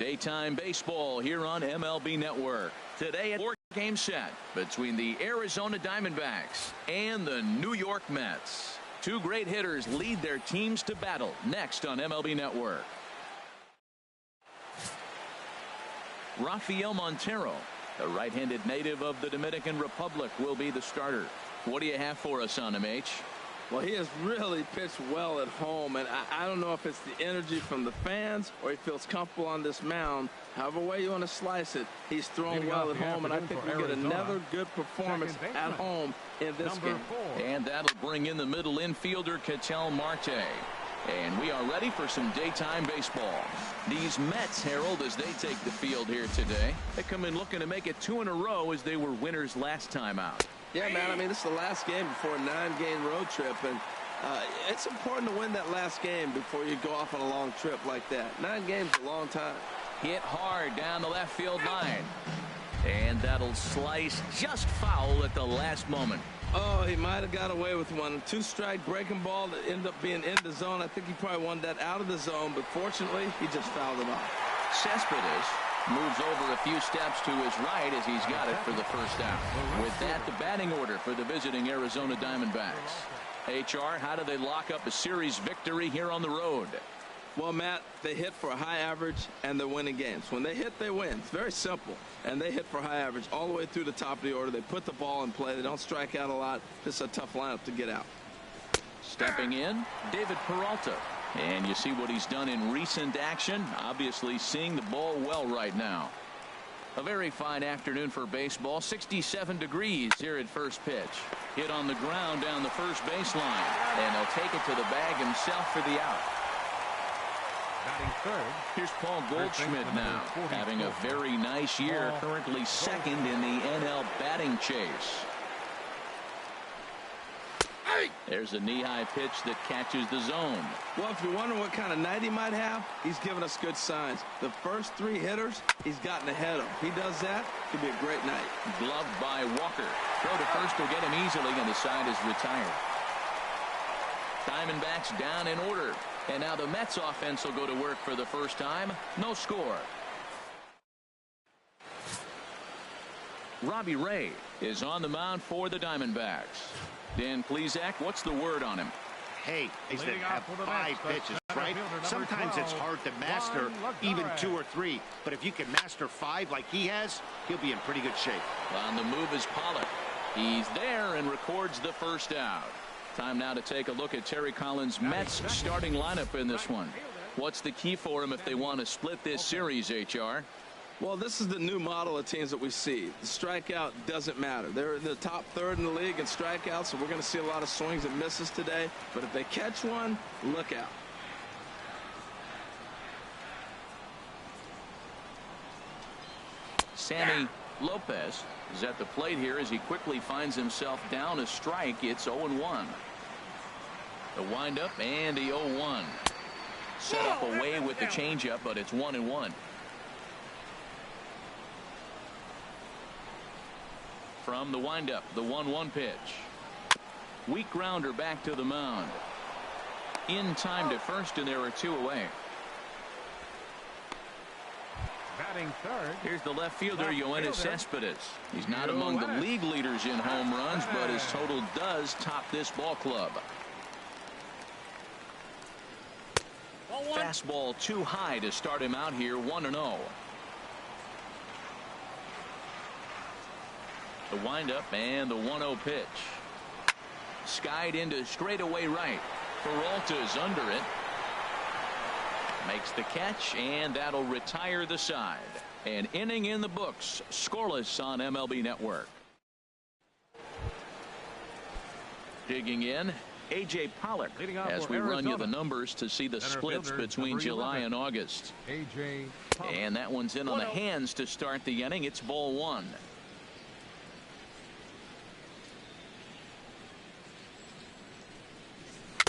Daytime baseball here on MLB Network. Today, a 4-game set between the Arizona Diamondbacks and the New York Mets. Two great hitters lead their teams to battle next on MLB Network. Rafael Montero, the right-handed native of the Dominican Republic, will be the starter. What do you have for us on him, H? Well, he has really pitched well at home, and I don't know if it's the energy from the fans or he feels comfortable on this mound. However way you want to slice it, he's thrown well at home, and I think we'll get another good performance at home in this game. And that'll bring in the middle infielder, Ketel Marte. And we are ready for some daytime baseball. These Mets, Harold, as they take the field here today, they come in looking to make it 2 in a row as they were winners last time out. Yeah, man, I mean, this is the last game before a 9-game road trip, and it's important to win that last game before you go off on a long trip like that. 9 games is a long time. Hit hard down the left field line. And that'll slice just foul at the last moment. Oh, he might have got away with one. 2-strike breaking ball that ended up being in the zone. I think he probably wanted that out of the zone, but fortunately, he just fouled it off. Cespedes moves over a few steps to his right as he's got it for the first out. With that, the batting order for the visiting Arizona Diamondbacks. HR, how do they lock up a series victory here on the road? Well, Matt, they hit for a high average, and they're winning games. When they hit, they win. It's very simple. And they hit for high average all the way through the top of the order. They put the ball in play. They don't strike out a lot. This is a tough lineup to get out. Stepping in, David Peralta. And you see what he's done in recent action. Obviously seeing the ball well right now. A very fine afternoon for baseball. 67 degrees here at first pitch. Hit on the ground down the first baseline. And he'll take it to the bag himself for the out. Batting third. Here's Paul Goldschmidt now, having a very nice year, currently second in the NL batting chase. There's a knee-high pitch that catches the zone. Well, if you're wondering what kind of night he might have, he's given us good signs. The first 3 hitters, he's gotten ahead of. If he does that, it could be a great night. Gloved by Walker. Throw to first will get him easily, and the side is retired. Diamondbacks down in order. And now the Mets offense will go to work for the first time. No score. Robbie Ray is on the mound for the Diamondbacks. Dan Plesac, what's the word on him? Hey, they have 5 pitches, right? Sometimes it's hard to master even 2 or 3. But if you can master 5 like he has, he'll be in pretty good shape. On the move is Pollock. He's there and records the first out. Time now to take a look at Terry Collins' Mets starting lineup in this one. What's the key for him if they want to split this series, HR? Well, this is the new model of teams that we see. The strikeout doesn't matter. They're in the top 3rd in the league in strikeouts, so we're going to see a lot of swings and misses today. But if they catch one, look out. Sammy Lopez is at the plate here as he quickly finds himself down a strike. It's 0-1. The windup and the 0-1. Set up away with the changeup, but it's 1-1. From the windup, the 1-1 pitch. Weak grounder back to the mound. In time to first, and there are 2 away. Batting third. Here's the left fielder, Yoenis Cespedes. He's not among the league leaders in home runs, but his total does top this ball club. Fastball too high to start him out here, 1-0. The windup and the 1-0 pitch. Skied into straightaway right. Peralta's under it. Makes the catch, and that'll retire the side. An inning in the books, scoreless on MLB Network. Digging in, A.J. Pollock as we run you the numbers to see the splits between July and August. And that one's in on the hands to start the inning. It's ball 1.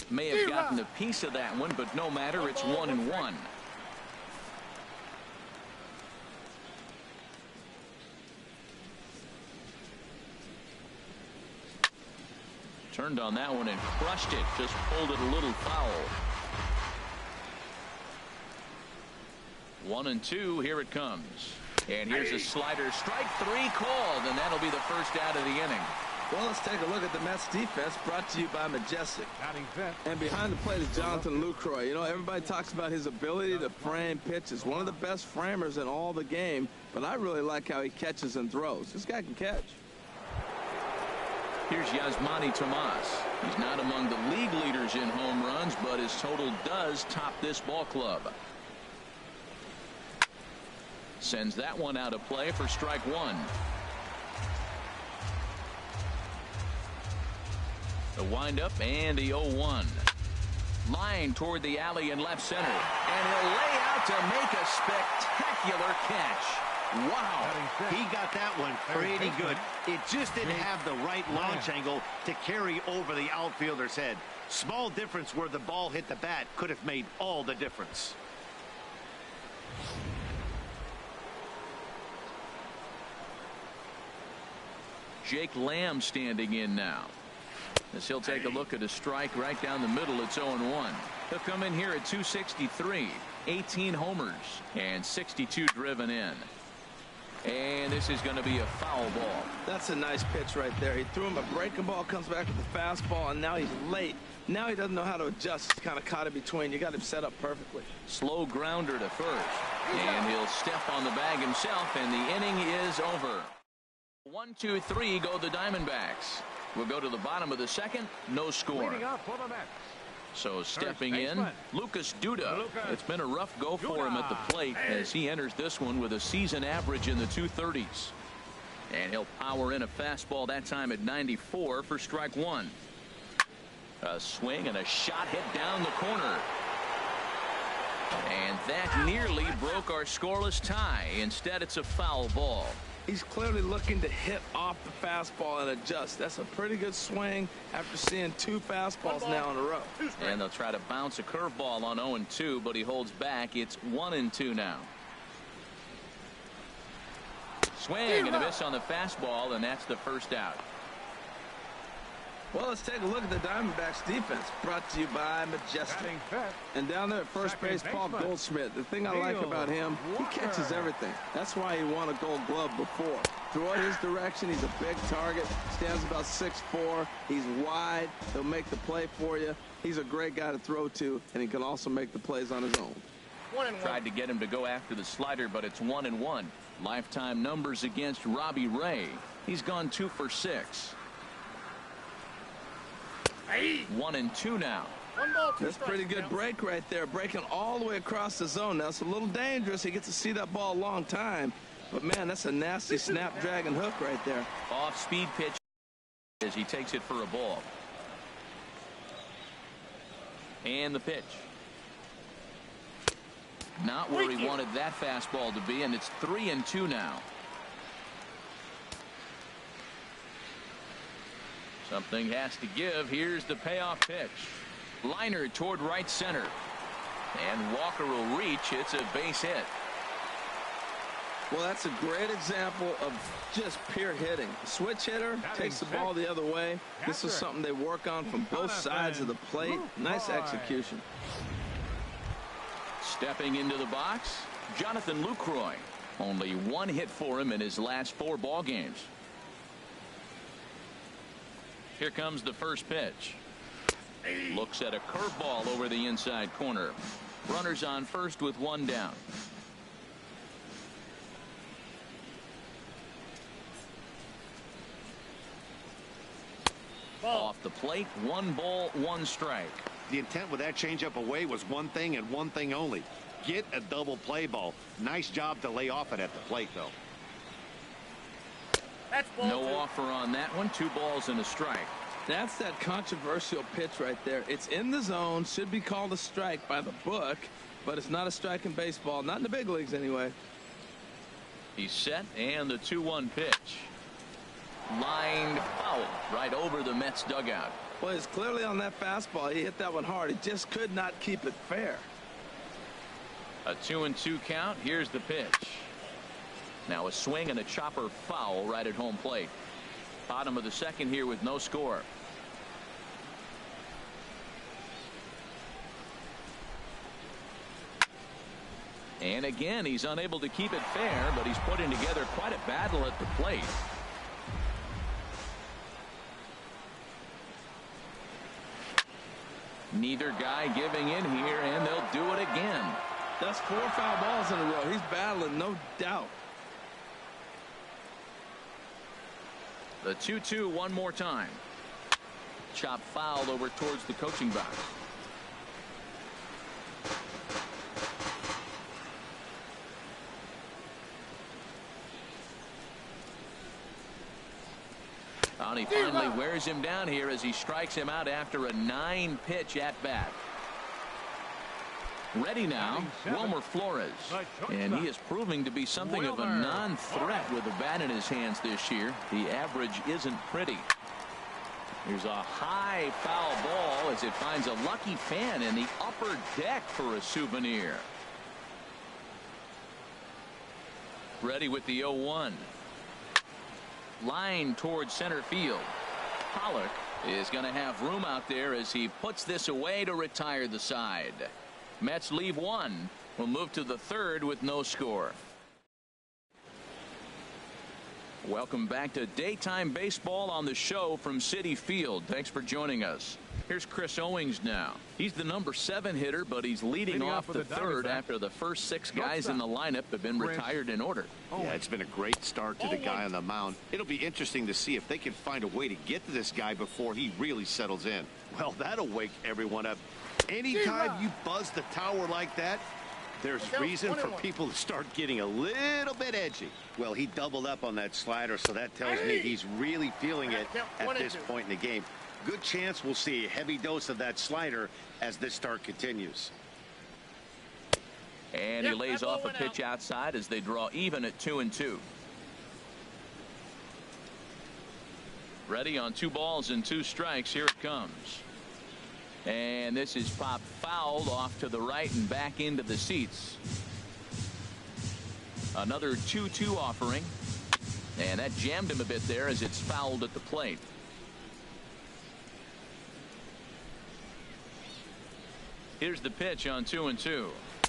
May have gotten a piece of that one, but no matter, it's 1-1. Turned on that one and crushed it. Just pulled it a little foul. 1-2. Here it comes. And here's a slider. Strike 3 called, and that'll be the first out of the inning. Well, let's take a look at the Mets defense, brought to you by Majestic. And behind the plate is Jonathan Lucroy. You know, everybody talks about his ability to frame pitches. One of the best framers in all the game, but I really like how he catches and throws. This guy can catch. Here's Yasmani Tomas. He's not among the league leaders in home runs, but his total does top this ball club. Sends that one out of play for strike 1. The windup and the 0-1. Line toward the alley in left center. And he'll lay out to make a spectacular catch. Wow. He got that one pretty good. It just didn't have the right launch angle to carry over the outfielder's head. Small difference where the ball hit the bat could have made all the difference. Jake Lamb standing in now. As he'll take a look at a strike right down the middle. It's 0-1. He'll come in here at 263, 18 homers, and 62 driven in. And this is going to be a foul ball. That's a nice pitch right there. He threw him a breaking ball, comes back with the fastball, and now he's late. Now he doesn't know how to adjust. He's kind of caught in between. You got him set up perfectly. Slow grounder to first. And he'll step on the bag himself, and the inning is over. 1, 2, 3 go the Diamondbacks. We'll go to the bottom of the second. No score. So stepping in, Lucas Duda. It's been a rough go for him at the plate as he enters this one with a season average in the 230s. And he'll power in a fastball that time at 94 for strike 1. A swing and a shot hit down the corner. And that nearly broke our scoreless tie. Instead, it's a foul ball. He's clearly looking to hit off the fastball and adjust. That's a pretty good swing after seeing 2 fastballs now in a row. And they'll try to bounce a curveball on 0-2, but he holds back. It's 1-2 now. Swing and a miss on the fastball, and that's the first out. Well, let's take a look at the Diamondbacks defense, brought to you by Majestic. And down there at first base, Paul Goldschmidt. The thing I like about him, he catches everything. That's why he won a Gold Glove before. Throw it his direction. He's a big target. Stands about 6'4". He's wide. He'll make the play for you. He's a great guy to throw to, and he can also make the plays on his own. Tried to get him to go after the slider, but it's 1-1. Lifetime numbers against Robbie Ray. He's gone 2 for 6. 1-2 now. That's a pretty good break right there, breaking all the way across the zone. Now it's a little dangerous. He gets to see that ball a long time, but man, that's a nasty snapdragon hook right there. Off speed pitch as he takes it for a ball. And the pitch. Not where he wanted that fastball to be, and it's 3-2 now. Something has to give. Here's the payoff pitch. Liner toward right center. And Walker will reach. It's a base hit. Well, that's a great example of just pure hitting. Switch hitter takes the ball the other way. This is something they work on from both sides of the plate. Nice execution. Stepping into the box, Jonathan Lucroy. Only 1 hit for him in his last 4 ball games. Here comes the first pitch. Looks at a curveball over the inside corner. Runners on first with 1 down. Off the plate, 1 ball, 1 strike. The intent with that changeup away was one thing and one thing only. Get a double play ball. Nice job to lay off it at the plate, though. No offer on that one. 2 balls and a strike. That's that controversial pitch right there. It's in the zone, should be called a strike by the book, but it's not a strike in baseball, not in the big leagues anyway. He's set, and the 2-1 pitch. Lined foul right over the Mets dugout. Well, he's clearly on that fastball. He hit that one hard. He just could not keep it fair. A 2-2 count. Here's the pitch. Now a swing and a chopper foul right at home plate. Bottom of the second here with no score. And again, he's unable to keep it fair, but he's putting together quite a battle at the plate. Neither guy giving in here, and they'll do it again. That's 4 foul balls in a row. He's battling, no doubt. The 2-2 one more time. Chop fouled over towards the coaching box. And he finally wears him down here as he strikes him out after a 9-pitch at bat. Ready now, Wilmer Flores. And he is proving to be something of a non-threat with the bat in his hands this year. The average isn't pretty. Here's a high foul ball as it finds a lucky fan in the upper deck for a souvenir. Ready with the 0-1. Line towards center field. Pollock is going to have room out there as he puts this away to retire the side. Mets leave one. We'll move to the third with no score. Welcome back to daytime baseball on the show from Citi Field. Thanks for joining us. Here's Chris Owings now. He's the number 7 hitter, but he's leading off the third after the first 6 guys in the lineup have been retired in order. Yeah, it's been a great start to the guy on the mound. It'll be interesting to see if they can find a way to get to this guy before he really settles in. Well, that'll wake everyone up. Anytime you buzz the tower like that, there's reason for people to start getting a little bit edgy. Well, he doubled up on that slider, so that tells me he's really feeling it at this point in the game. Good chance we'll see a heavy dose of that slider as this start continues. And he lays off a pitch outside as they draw even at 2-2. Ready on 2 balls and 2 strikes. Here it comes. And this is popped fouled off to the right and back into the seats. Another 2-2 offering. And that jammed him a bit there as it's fouled at the plate. Here's the pitch on 2-2.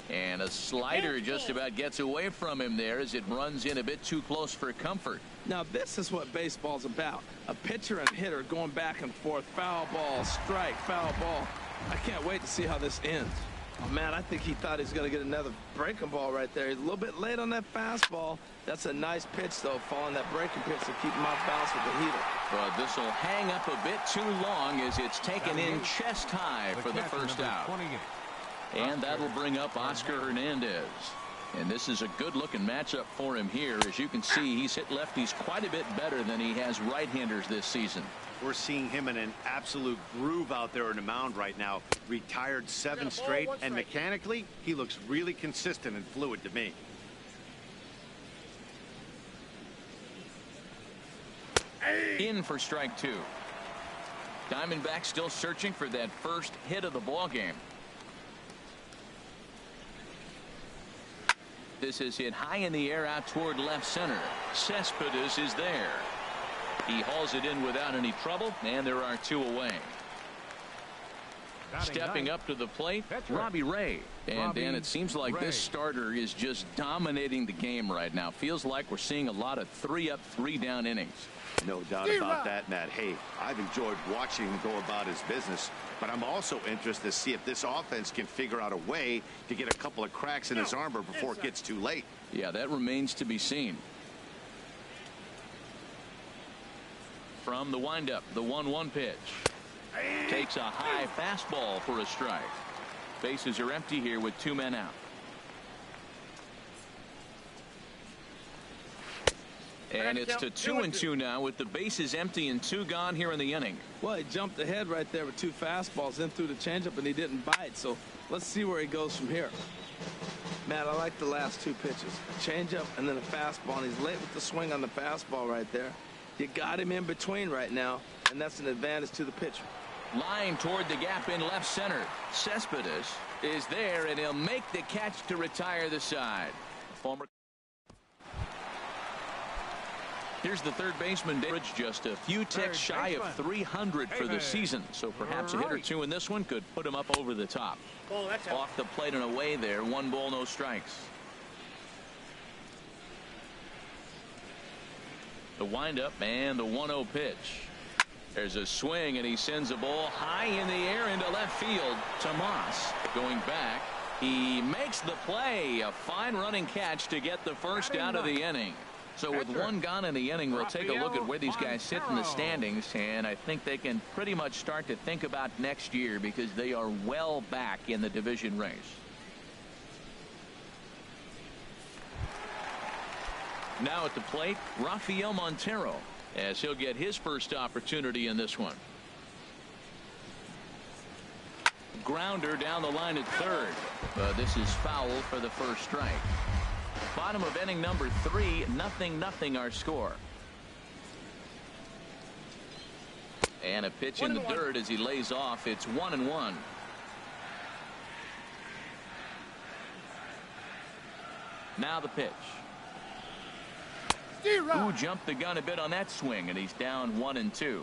And a slider just about gets away from him there as it runs in a bit too close for comfort. Now this is what baseball's about. A pitcher and hitter going back and forth. Foul ball, strike, foul ball. I can't wait to see how this ends. Oh, man, I think he thought he was going to get another breaking ball right there. He's a little bit late on that fastball. That's a nice pitch, though, following that breaking pitch to keep him off balance with the heater. But this will hang up a bit too long as it's taken in chest high for the first out. And that'll bring up Oscar Hernandez. And this is a good-looking matchup for him here. As you can see, he's hit lefties quite a bit better than he has right-handers this season. We're seeing him in an absolute groove out there in the mound right now. Retired 7 straight, and mechanically, he looks really consistent and fluid to me. In for strike 2. Diamondbacks still searching for that first hit of the ball game. This is hit high in the air out toward left center. Cespedes is there. He hauls it in without any trouble, and there are 2 away. Stepping up to the plate, Robbie Ray. And Dan, it seems like this starter is just dominating the game right now. Feels like we're seeing a lot of 3-up, 3-down innings. No doubt about that, Matt. Hey, I've enjoyed watching him go about his business, but I'm also interested to see if this offense can figure out a way to get a couple of cracks in his armor before it gets too late. Yeah, that remains to be seen. From the windup, the 1-1 pitch. Takes a high fastball for a strike. Bases are empty here with 2 men out. And it's to 2-2 now with the bases empty and 2 gone here in the inning. Well, he jumped ahead right there with 2 fastballs in through the changeup, and he didn't bite. So let's see where he goes from here. Matt, I like the last 2 pitches. A changeup and then a fastball, and he's late with the swing on the fastball right there. You got him in between right now, and that's an advantage to the pitcher. Line toward the gap in left center. Cespedes is there, and he'll make the catch to retire the side. Former. Here's the third baseman, David, just a few ticks shy of 300 for the season. So perhaps a hit or 2 in this one could put him up over the top. Off the plate and away there. 1 ball, no strikes. The windup and the 1-0 pitch. There's a swing, and he sends a ball high in the air into left field. Tomas going back. He makes the play. A fine running catch to get the first out of the inning. So with one gone in the inning, we'll take a look at where these guys sit in the standings, and I think they can pretty much start to think about next year because they are well back in the division race. Now at the plate, Rafael Montero, as he'll get his first opportunity in this one. Grounder down the line at third. This is foul for the first strike. Bottom of inning number 3, 0-0 our score. And a pitch in the dirt as he lays off. It's 1-1. Now the pitch. Who jumped the gun a bit on that swing, and he's down 1-2.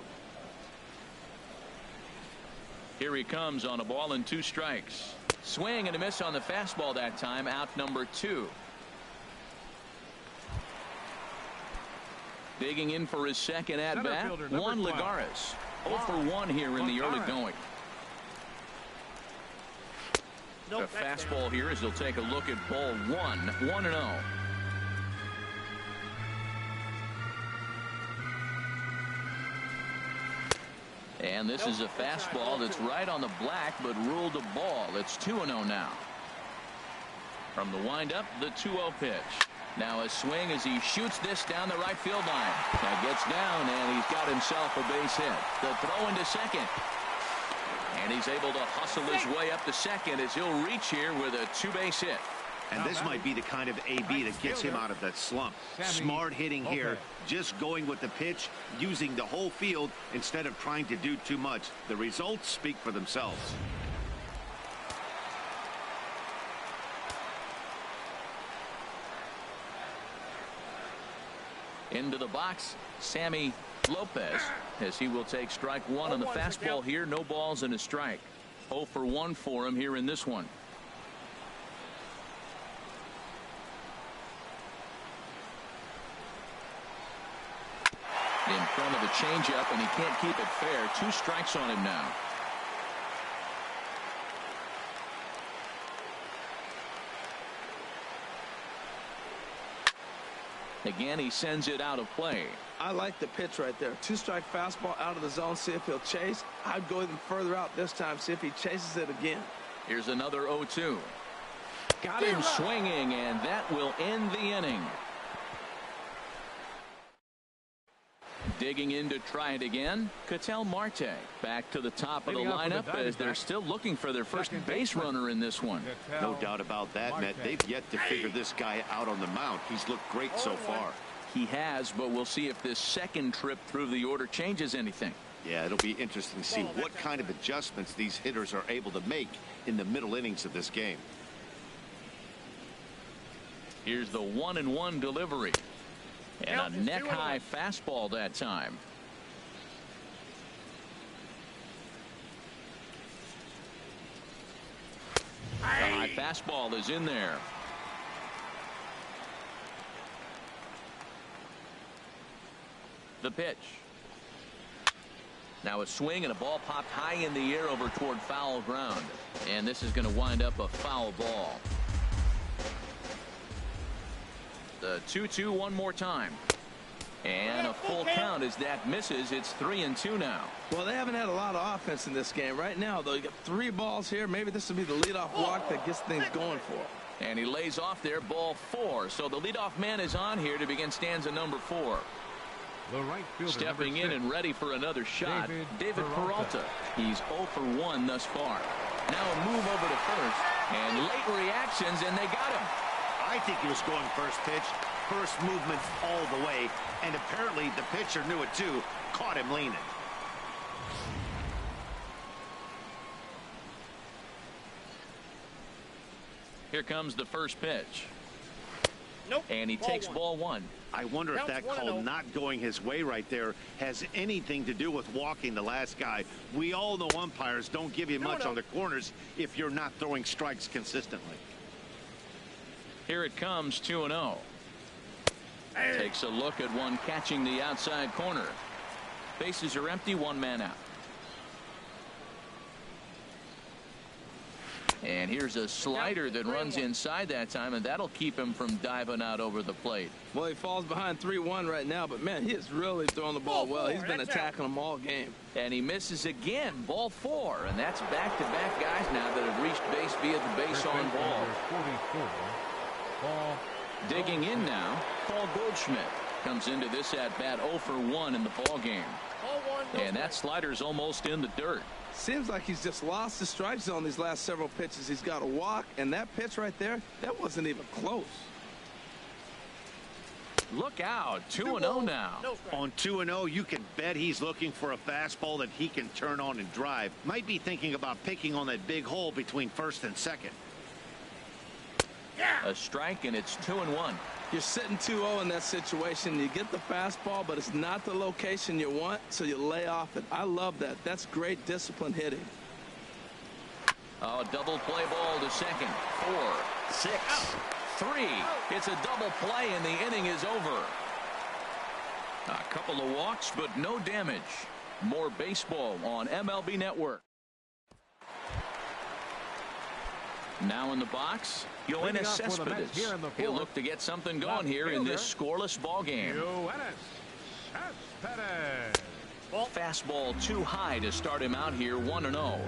Here he comes on a ball and 2 strikes. Swing and a miss on the fastball that time. Out number 2. Digging in for his second at bat, Juan Lagares. 0 for 1 here in the early going. The fastball here as he'll take a look at ball 1, 1-0. And this is a fastball that's right on the black, but ruled a ball. It's 2-0 now. From the windup, the 2-0 pitch. Now a swing as he shoots this down the right field line. Now gets down, and he's got himself a base hit. The throw into second. And he's able to hustle his way up to second as he'll reach here with a 2-base hit. And this might be the kind of AB that gets him out of that slump. Smart hitting here, just going with the pitch, using the whole field instead of trying to do too much. The results speak for themselves. Into the box, Sammy Lopez, as he will take strike 1 on the fastball here. No balls and a strike. 0 for 1 for him here in this one. In front of a changeup, and he can't keep it fair. 2 strikes on him now. Again, he sends it out of play. I like the pitch right there. 2-strike fastball out of the zone. See if he'll chase. I'd go even further out this time. See if he chases it again. Here's another 0-2. Got him swinging, and that will end the inning. Digging in to try it again, Ketel Marte back to the top of the lineup as they're still looking for their first base runner in this one. No doubt about that, Matt. They've yet to figure this guy out on the mound. He's looked great so far. He has, but we'll see if this second trip through the order changes anything. Yeah, it'll be interesting to see what kind of adjustments these hitters are able to make in the middle innings of this game. Here's the 1-1 delivery. And a neck-high fastball that time. The high fastball is in there. The pitch. Now a swing and a ball popped high in the air over toward foul ground. And this is going to wind up a foul ball. The 2-2 one more time. And a full count as that misses. It's 3-2 now. Well, they haven't had a lot of offense in this game. Right now, though, you got 3 balls here. Maybe this will be the leadoff walk that gets things going for him. And he lays off there, ball 4. So the leadoff man is on here to begin stanza number 4. The right fielder, stepping in and ready for another shot, David Peralta. He's 0 for 1 thus far. Now a move over to first. And late reactions, and they got him. I think he was going first pitch, first movement all the way, and apparently the pitcher knew it too, caught him leaning. Here comes the first pitch. Nope. And he takes ball 1. I wonder if that call not going his way right there has anything to do with walking the last guy. We all know umpires don't give you much on the corners if you're not throwing strikes consistently. Here it comes, 2-0. Takes a look at one catching the outside corner. Bases are empty, one man out. And here's a slider that runs inside that time, and that'll keep him from diving out over the plate. Well, he falls behind 3-1 right now, but man, he is really throwing the ball well. He's been attacking them all game. And he misses again, ball 4, and that's back-to-back guys now that have reached base via the base on ball. Digging in now, Paul Goldschmidt comes into this at bat 0 for 1 in the ball game. And that slider's almost in the dirt. Seems like he's just lost the strike zone these last several pitches. He's got a walk, and that pitch right there, that wasn't even close. Look out, 2-0 now. On 2-0, you can bet he's looking for a fastball that he can turn on and drive. Might be thinking about picking on that big hole between first and second. A strike, and it's 2-1. You're sitting 2-0 in that situation. You get the fastball, but it's not the location you want, so you lay off it. I love that. That's great disciplined hitting. Oh, double play ball to second. 4, 6, 3. It's a double play, and the inning is over. A couple of walks, but no damage. More baseball on MLB Network. Now in the box, Yoenis Cespedes. He'll look to get something going here in this scoreless ball game. Fastball too high to start him out here, 1-0.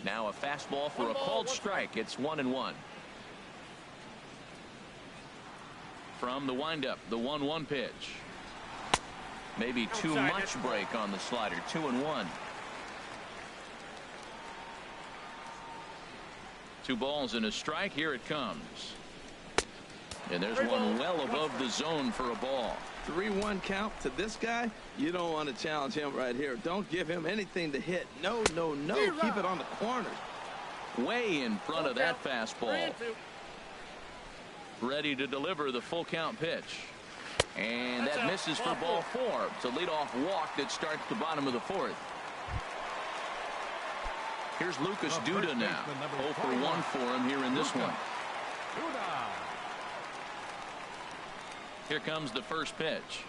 Now a fastball for a called strike. It's 1-1. From the windup, the 1-1 pitch. Maybe too much break on the slider. 2-1. 2 balls and a strike. Here it comes. And there's one well above the zone for a ball. 3-1 count to this guy. You don't want to challenge him right here. Don't give him anything to hit. No. Keep it on the corner. Way in front of that fastball. Ready to deliver the full count pitch. And that misses for ball 4. It's a leadoff walk that starts the bottom of the 4th. Here's Lucas Duda now. 0 for 1 for him here in this one. Here comes the first pitch.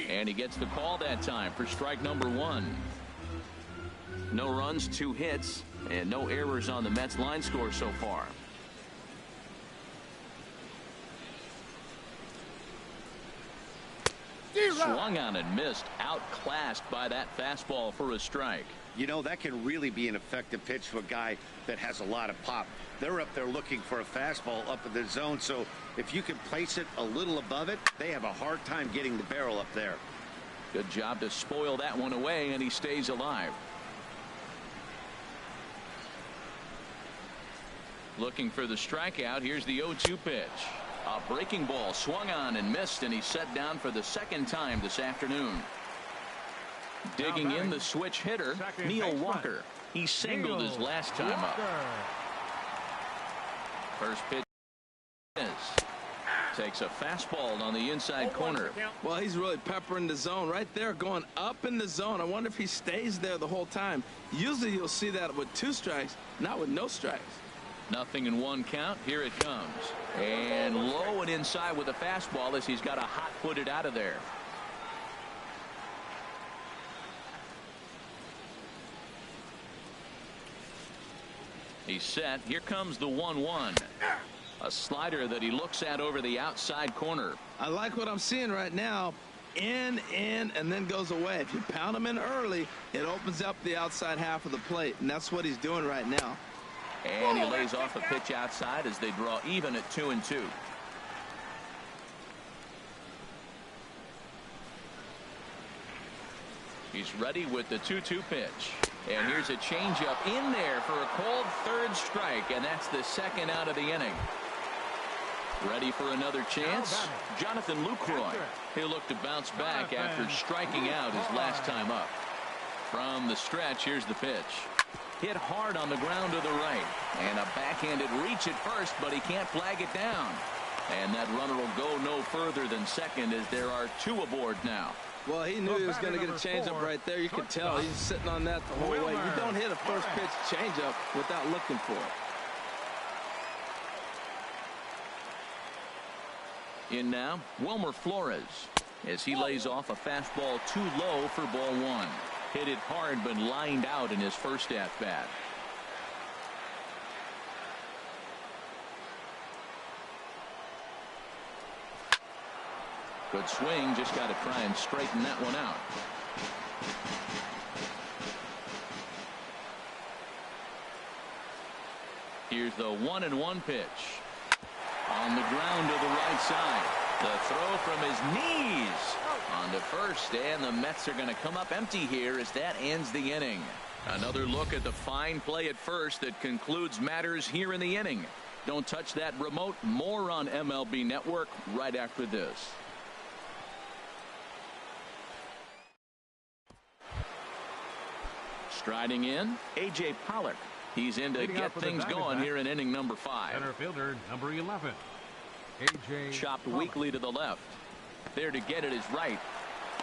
And he gets the call that time for strike number 1. No runs, 2 hits, and no errors on the Mets line score so far. Swung on and missed, outclassed by that fastball for a strike. You know, that can really be an effective pitch to a guy that has a lot of pop. They're up there looking for a fastball up in the zone, so if you can place it a little above it, they have a hard time getting the barrel up there. Good job to spoil that one away, and he stays alive. Looking for the strikeout. Here's the 0-2 pitch. A breaking ball swung on and missed, and he's set down for the second time this afternoon. Digging in the switch hitter, Neil Walker. He singled his last time up. First pitch takes a fastball on the inside corner. Well, he's really peppering the zone right there, going up in the zone. I wonder if he stays there the whole time. Usually you'll see that with 2 strikes, not with no strikes. 0-1 count. Here it comes. And low and inside with a fastball as he's got a hot footed out of there. He's set. Here comes the 1-1. A slider that he looks at over the outside corner. I like what I'm seeing right now. In, and then goes away. If you pound him in early, it opens up the outside half of the plate, and that's what he's doing right now. And he lays off a pitch outside as they draw even at 2-2. He's ready with the 2-2 pitch. And here's a changeup in there for a called 3rd strike, and that's the 2nd out of the inning. Ready for another chance? Jonathan Lucroy. He'll look to bounce back after striking out his last time up. From the stretch, here's the pitch. Hit hard on the ground to the right. And a backhanded reach at first, but he can't flag it down. And that runner will go no further than second as there are 2 aboard now. Well, he knew he was going to get a changeup right there. You could tell he's sitting on that the whole way. You don't hit a first pitch changeup without looking for it. In now, Wilmer Flores, as he lays off a fastball too low for ball one. Hit it hard, but lined out in his first at-bat. Good swing, just got to try and straighten that one out. Here's the 1-1 pitch. On the ground to the right side. The throw from his knees on to first, and the Mets are going to come up empty here as that ends the inning. Another look at the fine play at first that concludes matters here in the inning. Don't touch that remote. More on MLB Network right after this. Striding in, A.J. Pollock. He's in to get things going here in inning number 5. Center fielder number 11. A.J. Chopped weakly to the left. There to get it is right.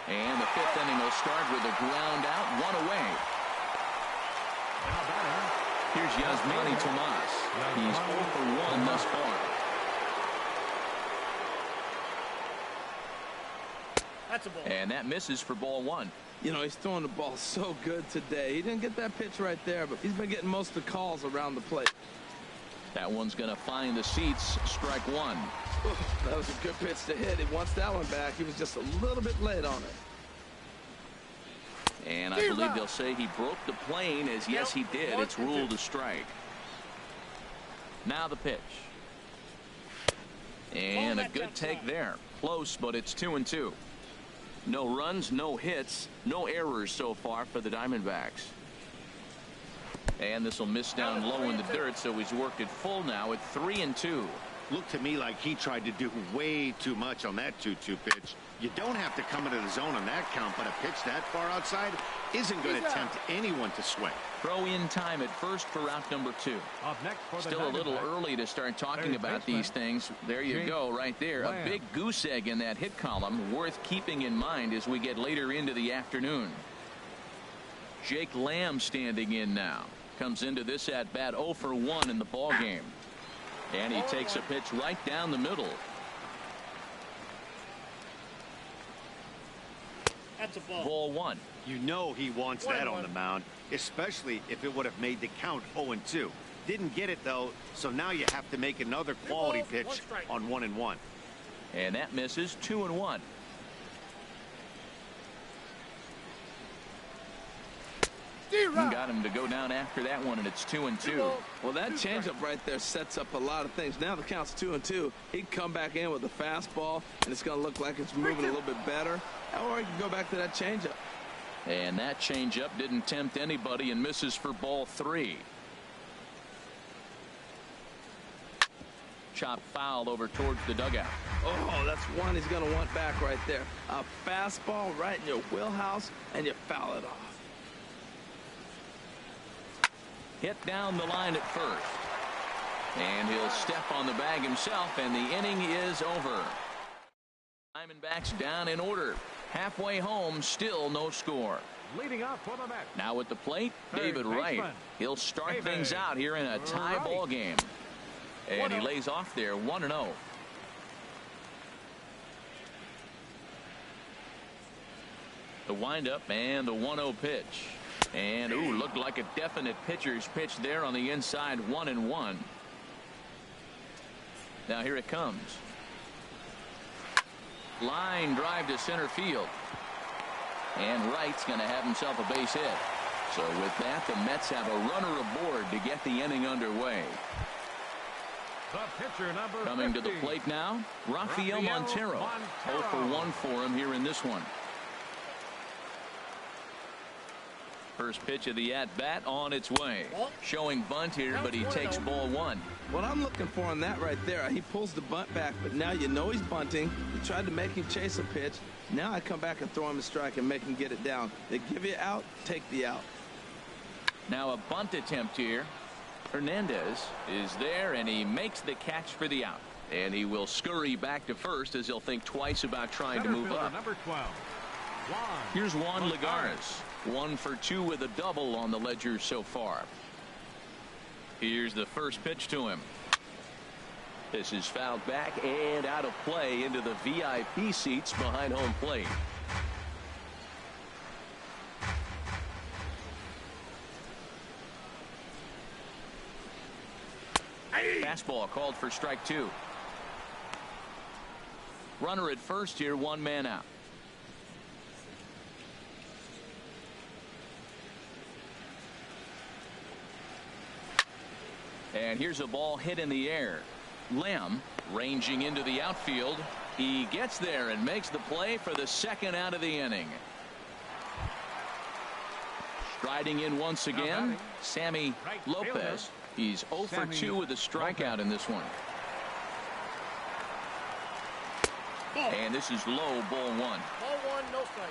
And the 5th inning will start with a ground out, one away. Here's Yasmani Tomas. He's 0 for 1 thus far. That's a ball. And that misses for ball 1. You know, he's throwing the ball so good today. He didn't get that pitch right there, but he's been getting most of the calls around the plate. That one's going to find the seats. Strike 1. That was a good pitch to hit. He wants that one back. He was just a little bit late on it. And I believe they'll say he broke the plane, as yes, he did. It's ruled a strike. Now the pitch. And a good take there. Close, but it's 2-2. No runs, no hits, no errors so far for the Diamondbacks. And this will miss down low in the dirt, so he's worked it full now at 3-2. Looked to me like he tried to do way too much on that 2-2 pitch. You don't have to come into the zone on that count, but a pitch that far outside isn't going to tempt anyone to swing. Throw in time at first for route number 2. Up next for the Still a little early to start talking about these things. There you go, right there. A big goose egg in that hit column, worth keeping in mind as we get later into the afternoon. Jake Lamb standing in now. Comes into this at bat 0 for 1 in the ball game. And he takes a pitch right down the middle. That's a ball. Ball 1. You know he wants that on the mound, especially if it would have made the count 0-2. Didn't get it, though, so now you have to make another quality pitch on 1-1. And that misses. 2-1. Got him to go down after that one, and it's 2-2. Well, that changeup right there sets up a lot of things. Now the count's 2-2. He'd come back in with a fastball, and it's going to look like it's moving a little bit better. Or he can go back to that changeup. And that changeup didn't tempt anybody and misses for ball 3. Chop foul over towards the dugout. Oh, that's one he's going to want back right there. A fastball right in your wheelhouse, and you foul it off. Hit down the line at first. And he'll step on the bag himself, and the inning is over. Diamondbacks down in order. Halfway home, still no score. Leading up for the Mets. Now at the plate, David Wright. He'll start things out here in a tie ball game. And he lays off there 1-0. The windup and the 1-0 pitch. And, ooh, looked like a definite pitcher's pitch there on the inside, 1-1. Now here it comes. Line drive to center field. And Wright's going to have himself a base hit. So with that, the Mets have a runner aboard to get the inning underway. The pitcher number Coming 50. to the plate now, Rafael Montero. 0 for 1 for him here in this one. First pitch of the at-bat on its way. Showing bunt here, but he takes ball 1. What I'm looking for on that right there, he pulls the bunt back, but now you know he's bunting. You tried to make him chase a pitch. Now I come back and throw him a strike and make him get it down. They give you out, take the out. Now a bunt attempt here. Hernandez is there, and he makes the catch for the out. And he will scurry back to first as he'll think twice about trying to move up. Number 12. Here's Juan Lagares. 1 for 2 with a double on the ledger so far. Here's the first pitch to him. This is fouled back and out of play into the VIP seats behind home plate. Fastball called for strike 2. Runner at first here, 1 man out. And here's a ball hit in the air. Lamb ranging into the outfield. He gets there and makes the play for the second out of the inning. Striding in once again, Sammy Lopez. He's 0 for 2 with a strikeout in this one. And this is low, ball 1. Ball 1, no strike.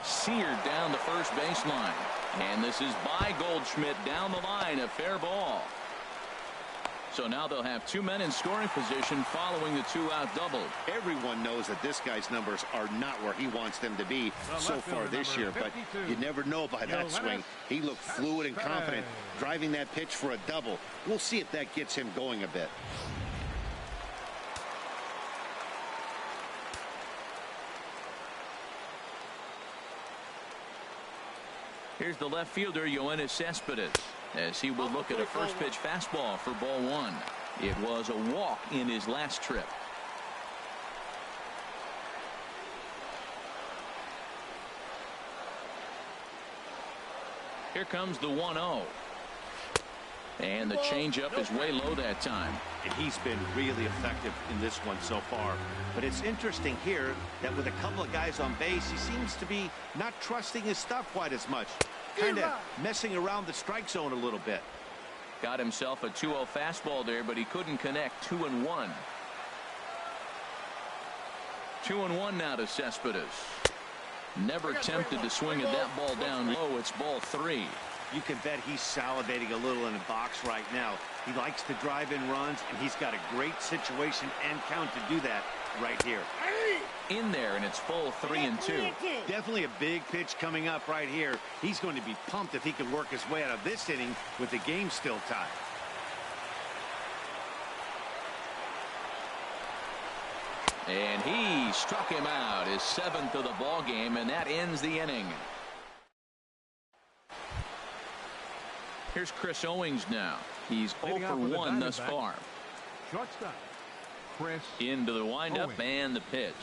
Seared down the first baseline. And this is by Goldschmidt down the line, a fair ball. So now they'll have 2 men in scoring position following the 2-out double. Everyone knows that this guy's numbers are not where he wants them to be so far this year, but you never know by that swing. He looked fluid and confident driving that pitch for a double. We'll see if that gets him going a bit. Here's the left fielder, Yoenis Cespedes, as he will look at a first pitch fastball for ball 1. It was a walk in his last trip. Here comes the 1-0. And the changeup is way low that time. And he's been really effective in this one so far. But it's interesting here that with a couple of guys on base, he seems to be not trusting his stuff quite as much. Kind of messing around the strike zone a little bit. Got himself a 2-0 fastball there, but he couldn't connect. 2-1. 2-1 now to Cespedes. Never tempted to swing at that ball down low. It's ball 3. You can bet he's salivating a little in the box right now. He likes to drive in runs, and he's got a great situation and count to do that right here. In there, and it's full 3-2. Definitely a big pitch coming up right here. He's going to be pumped if he can work his way out of this inning with the game still tied. And he struck him out, his 7th of the ball game, and that ends the inning. Here's Chris Owings now. He's 0 for 1 thus far. Shortstop, Chris into the windup and the pitch.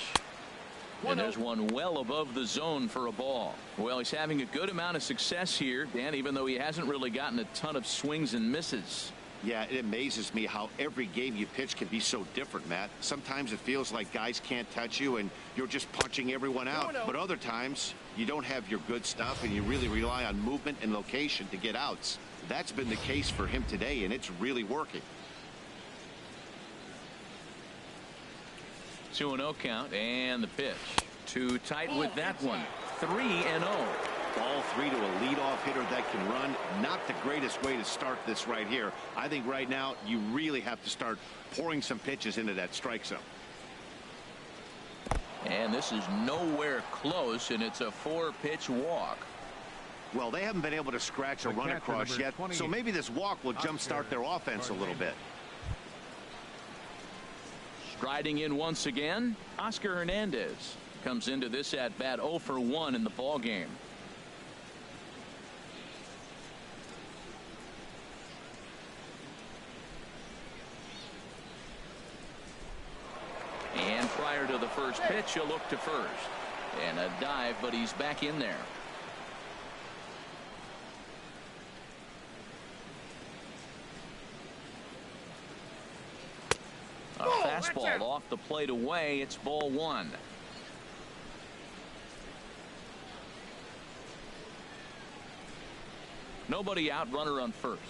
And there's one well above the zone for a ball. Well, he's having a good amount of success here, Dan, even though he hasn't really gotten a ton of swings and misses. Yeah, it amazes me how every game you pitch can be so different, Matt. Sometimes it feels like guys can't touch you and you're just punching everyone out. But other times you don't have your good stuff and you really rely on movement and location to get outs. That's been the case for him today, and it's really working. 2-0 count and the pitch. Too tight with that one. 3-0. Ball 3 to a leadoff hitter that can run. Not the greatest way to start this right here. I think right now you really have to start pouring some pitches into that strike zone. And this is nowhere close, and it's a 4-pitch walk. Well, they haven't been able to scratch a run across yet, so maybe this walk will jumpstart their offense a little bit. Striding in once again, Oscar Hernandez comes into this at bat 0 for 1 in the ball game. And prior to the first pitch, he'll look to first. And a dive, but he's back in there. A fastball off the plate away. It's ball 1. Nobody out, runner on first.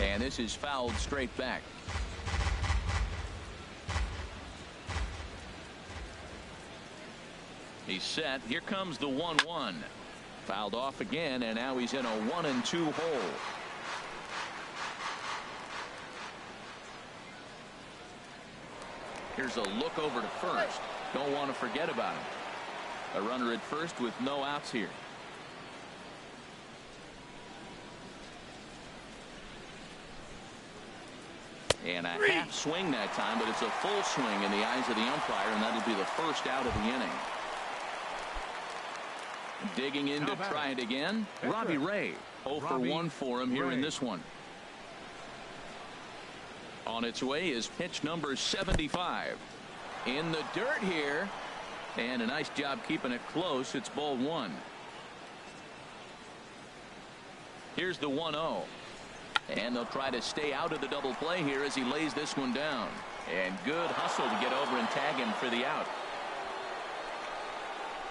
And this is fouled straight back. He's set. Here comes the 1-1. Fouled off again, and now he's in a 1-2 hole. Here's a look over to first. Don't want to forget about him. A runner at first with no outs here. And a half swing that time, but it's a full swing in the eyes of the umpire, and that'll be the first out of the inning. Digging in to try it again, Robbie Ray. 0 for 1 for him here in this one. On its way is pitch number 75. In the dirt here, and a nice job keeping it close. It's ball 1. Here's the 1-0. And they'll try to stay out of the double play here as he lays this one down. And good hustle to get over and tag him for the out.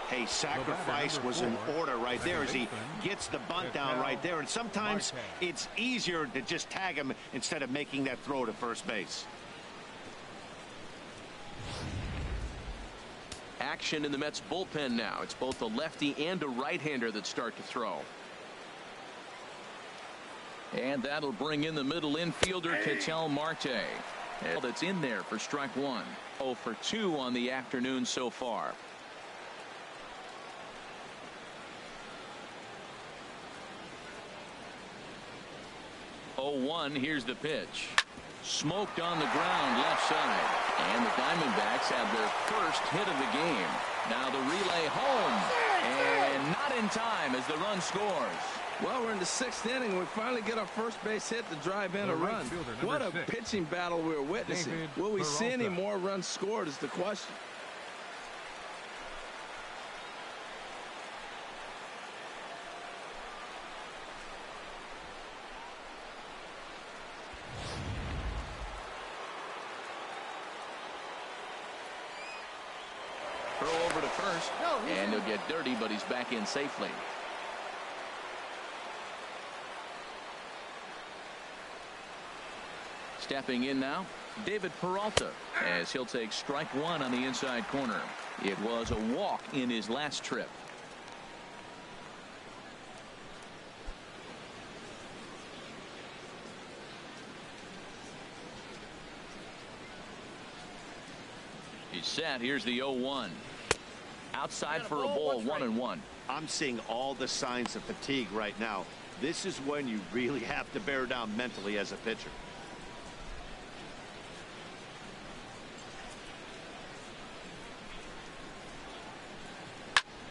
Hey, sacrifice was in order right there as he gets the bunt down right there. And sometimes it's easier to just tag him instead of making that throw to first base. Action in the Mets bullpen now. It's both a lefty and a right-hander that start to throw. And that'll bring in the middle infielder, Ketel Marte. That's in there for strike 1. 0 for 2 on the afternoon so far. Oh, 1. Here's the pitch. Smoked on the ground left side. And the Diamondbacks have their first hit of the game. Now the relay home. And not in time as the run scores. Well, we're in the 6th inning. We finally get our first base hit to drive in a run. What a pitching battle we're witnessing. Will we see any more runs scored is the question. Throw over to first. And he'll get dirty, but he's back in safely. Stepping in now, David Peralta, as he'll take strike 1 on the inside corner. It was a walk in his last trip. He's set. Here's the 0-1. Outside for a ball, 1-1. I'm seeing all the signs of fatigue right now. This is when you really have to bear down mentally as a pitcher.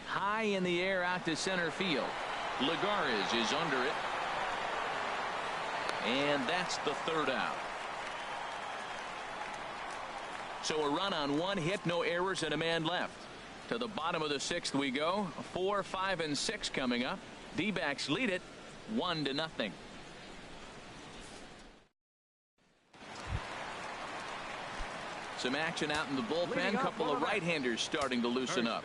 High in the air out to center field. Lagares is under it. And that's the 3rd out. So a run on 1 hit, no errors, and a man left. To the bottom of the 6th we go. 4, 5, and 6 coming up. D-backs lead it 1-0. Some action out in the bullpen. Couple of right-handers starting to loosen up.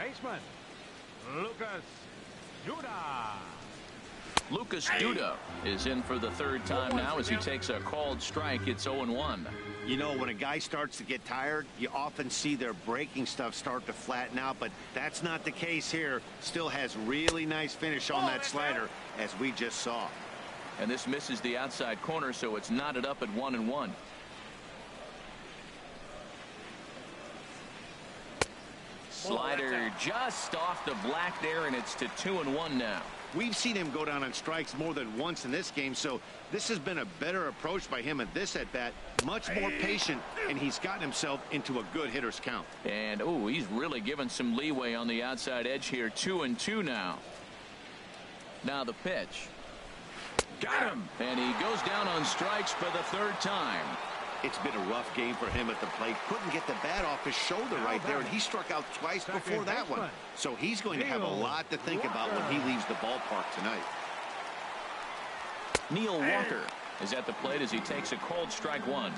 Lucas Duda is in for the 3rd time now as he takes a called strike. It's 0-1. You know, when a guy starts to get tired, you often see their breaking stuff start to flatten out, but that's not the case here. Still has really nice finish on that slider, as we just saw. And this misses the outside corner, so it's knotted up at 1-1. Slider just off the black there, and it's to 2-1 now. We've seen him go down on strikes more than once in this game, so this has been a better approach by him at this at-bat. Much more patient, and he's gotten himself into a good hitter's count. And, oh, he's really given some leeway on the outside edge here. 2-2 now. Now the pitch. Got him! And he goes down on strikes for the 3rd time. It's been a rough game for him at the plate. Couldn't get the bat off his shoulder right there, and he struck out twice before that one. So he's going to have a lot to think about when he leaves the ballpark tonight. Neil Walker is at the plate as he takes a called strike 1.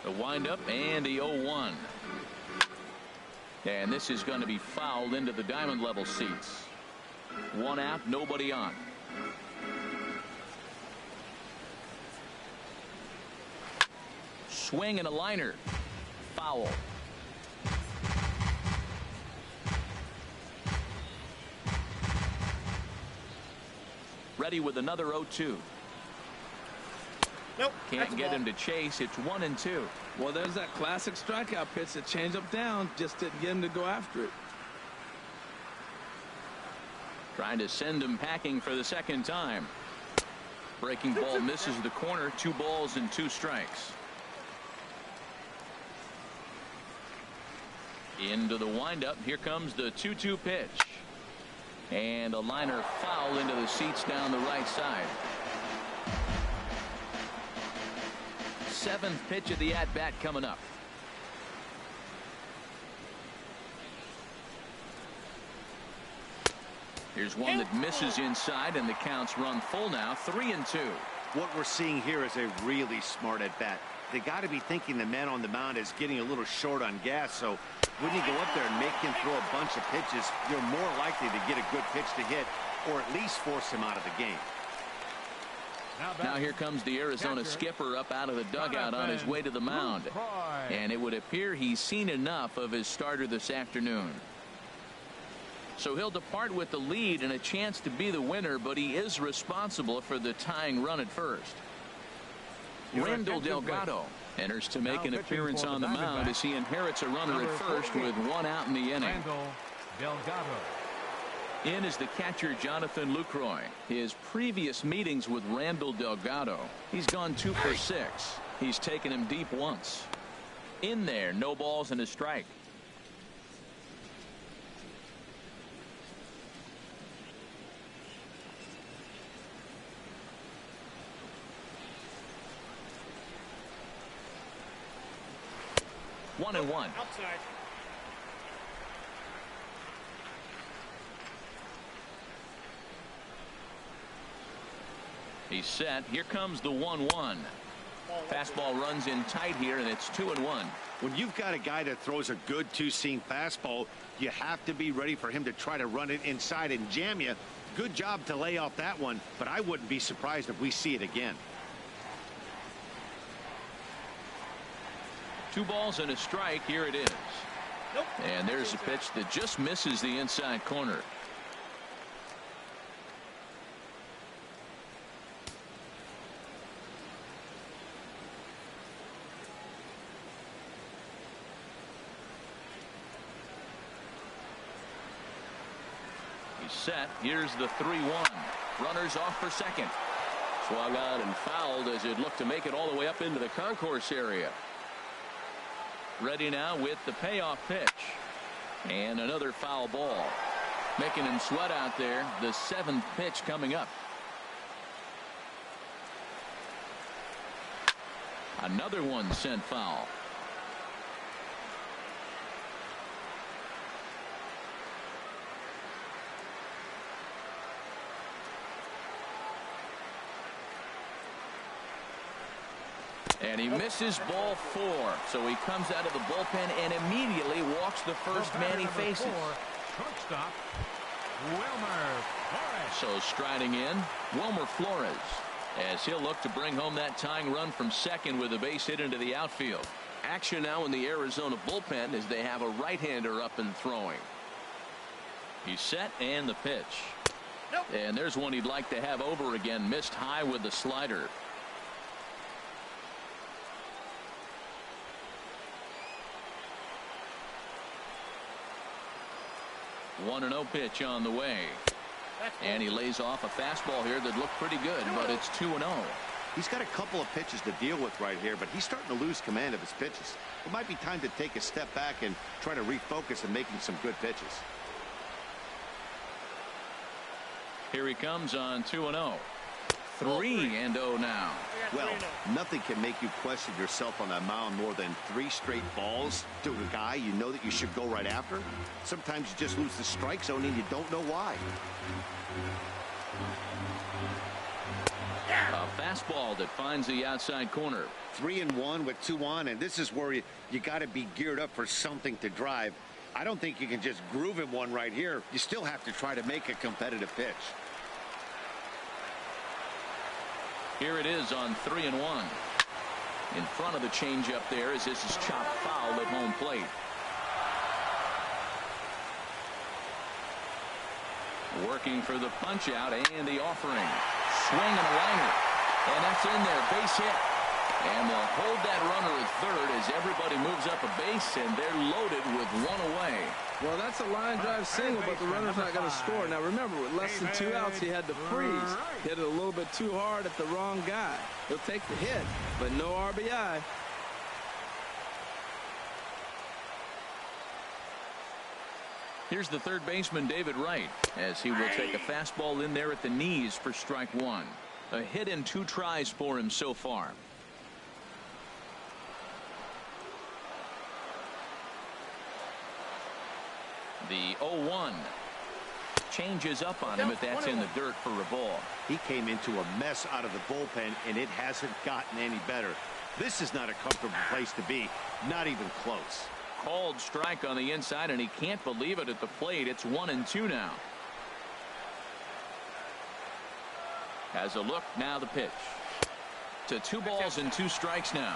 The windup and the 0-1. And this is going to be fouled into the diamond level seats. 1 out, nobody on. Swing and a liner. foul. Ready with another 0-2. Nope. Can't get him to chase. It's 1-2. Well, there's that classic strikeout pitch, that change up down, just didn't get him to go after it. Trying to send him packing for the second time. Breaking ball misses the corner. 2 balls and 2 strikes. Into the windup. Here comes the 2-2 pitch. And a liner foul into the seats down the right side. 7th pitch of the at-bat coming up. Here's one that misses inside, and the count's run full now. 3-2. What we're seeing here is a really smart at-bat. They got to be thinking the man on the mound is getting a little short on gas, so when you go up there and make him throw a bunch of pitches, you're more likely to get a good pitch to hit, or at least force him out of the game. Now here comes the Arizona skipper up out of the dugout on his way to the mound. And it would appear he's seen enough of his starter this afternoon. So he'll depart with the lead and a chance to be the winner, but he is responsible for the tying run at first. Randall Delgado enters to make an appearance on the mound as he inherits a runner at first with 1 out in the inning. Randall Delgado. In is the catcher Jonathan Lucroy. His previous meetings with Randall Delgado, he's gone 2 for 6. He's taken him deep once. In there, no balls and a strike. One and one. Outside. He's set. Here comes the 1-1. Fastball runs in tight here, and it's 2-1. When you've got a guy that throws a good two-seam fastball, you have to be ready for him to try to run it inside and jam you. Good job to lay off that one, but I wouldn't be surprised if we see it again. 2 balls and a strike. Here it is. Nope. And there's a pitch that just misses the inside corner. He's set. Here's the 3-1. Runners off for second. Swung on and fouled as it looked to make it all the way up into the concourse area. Ready now with the payoff pitch. And another foul ball. Making him sweat out there. The 7th pitch coming up. Another one sent foul. And he misses ball 4. So he comes out of the bullpen and immediately walks the first man he faces. Shortstop, Wilmer Flores. So striding in, Wilmer Flores, as he'll look to bring home that tying run from second with a base hit into the outfield. Action now in the Arizona bullpen as they have a right-hander up and throwing. He's set, and the pitch. Nope. And there's one he'd like to have over again. Missed high with the slider. 1-0 pitch on the way. And he lays off a fastball here that looked pretty good, but it's 2-0. He's got a couple of pitches to deal with right here, but he's starting to lose command of his pitches. It might be time to take a step back and try to refocus on making some good pitches. Here he comes on 2-0. 3-0 now. Well, nothing can make you question yourself on that mound more than 3 straight balls to a guy you know that you should go right after. Sometimes you just lose the strike zone and you don't know why. A fastball that finds the outside corner. 3-1 with 2 on, and this is where you got to be geared up for something to drive. I don't think you can just groove him one right here. You still have to try to make a competitive pitch. Here it is on 3-1. in front of the changeup there as this is chopped foul at home plate. Working for the punch out and the offering. Swing and a liner. And that's in there. Base hit. And they'll hold that runner at third as everybody moves up a base, and they're loaded with one away. Well, that's a line drive single, but the runner's not going to score. Now, remember, with less than 2 outs, he had to freeze. Hit it a little bit too hard at the wrong guy. He'll take the hit, but no RBI. Here's the third baseman, David Wright, as he will take a fastball in there at the knees for strike one. A hit in 2 tries for him so far. The 0-1 changes up on him, but that's in the dirt for a ball. He came into a mess out of the bullpen, and it hasn't gotten any better. This is not a comfortable place to be, not even close. Called strike on the inside, and he can't believe it at the plate. It's 1-2 now. Has a look, now the pitch. To 2 balls and 2 strikes now.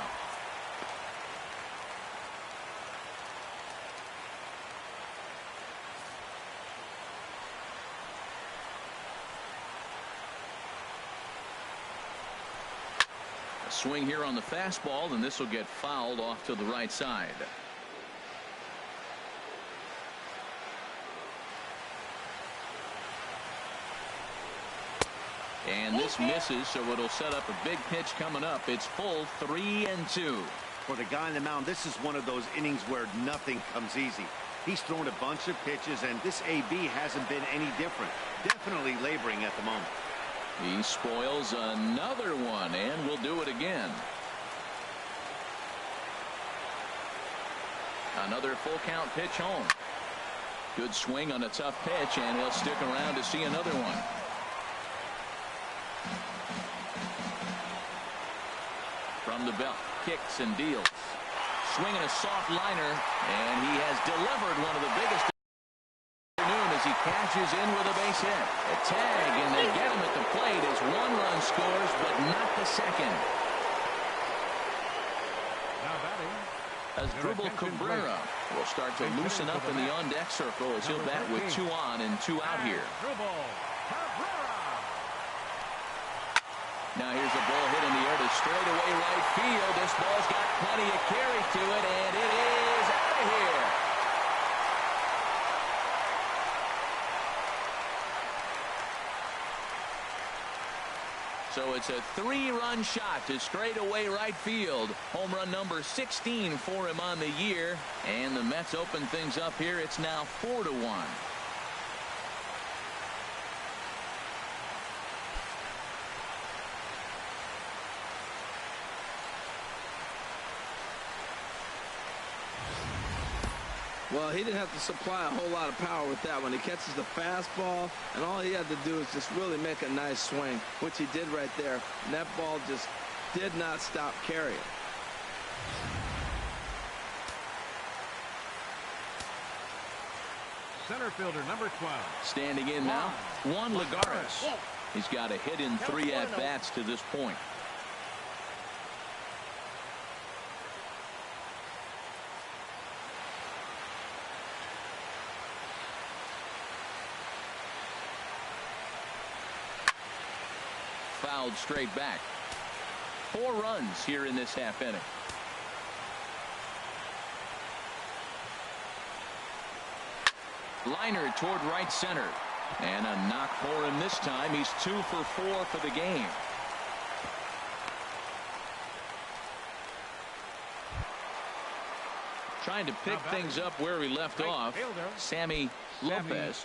A swing here on the fastball, and this will get fouled off to the right side. And this misses, so it'll set up a big pitch coming up. It's full 3-2. For the guy on the mound, this is one of those innings where nothing comes easy. He's thrown a bunch of pitches, and this AB hasn't been any different. Definitely laboring at the moment. He spoils another one, and will do it again. Another full count pitch home. Good swing on a tough pitch, and he'll stick around to see another one. From the belt, kicks and deals. Swinging a soft liner, and he has delivered one of the biggest afternoon as he cashes in with a base hit. A tag, and they get him at the plate as 1 run scores, but not the second. Now batting, As Dribble Cabrera will start to loosen up in the on-deck circle as he'll bat with 2 on and 2 out here. Dribble Cabrera. Now here's a ball hit in the air to straightaway right field. This ball's got plenty of carry to it, and it is out of here. So it's a 3-run shot to straightaway right field. Home run number 16 for him on the year, and the Mets open things up here. It's now 4-1. Well, he didn't have to supply a whole lot of power with that one. He catches the fastball, and all he had to do is just really make a nice swing, which he did right there. And that ball just did not stop carrying. Center fielder number 12. Standing in now, Juan Lagares. He's got a hit in 3 at-bats to this point. Fouled straight back. 4 runs here in this half inning. Liner toward right center, and a knock for him this time. He's 2 for 4 for the game. Trying to pick things up where he left off. Sammy Lopez.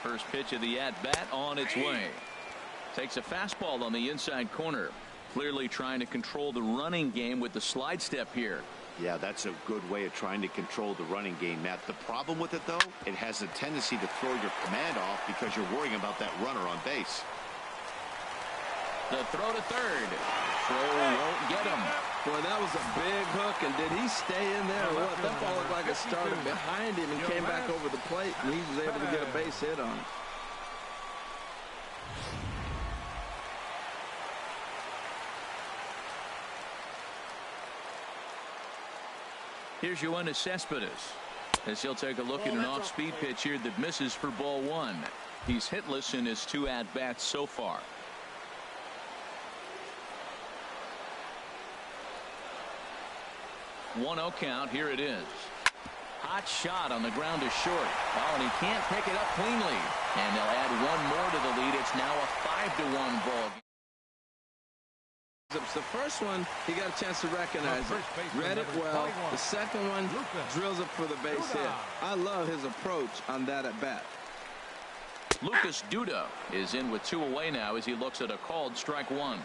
First pitch of the at-bat on its way. Takes a fastball on the inside corner. Clearly trying to control the running game with the slide step here. Yeah, that's a good way of trying to control the running game, Matt. The problem with it, though, it has a tendency to throw your command off because you're worrying about that runner on base. The throw to third. Throw won't get him. Boy, that was a big hook, and did he stay in there or what? That ball looked like it started behind him and came back over the plate, and he was able to get a base hit on it. Here's Yoenis Cespedes as he'll take a look at an off-speed pitch here that misses for ball one. He's hitless in his 2 at-bats so far. One-0 count. Here it is. Hot shot on the ground to short. Oh, and he can't pick it up cleanly. And they'll add one more to the lead. It's now a 5-1 ball game. The first one, he got a chance to recognize it. Read it well. The second one drills it for the base hit. I love his approach on that at bat. Lucas Duda is in with 2 away now as he looks at a called strike one.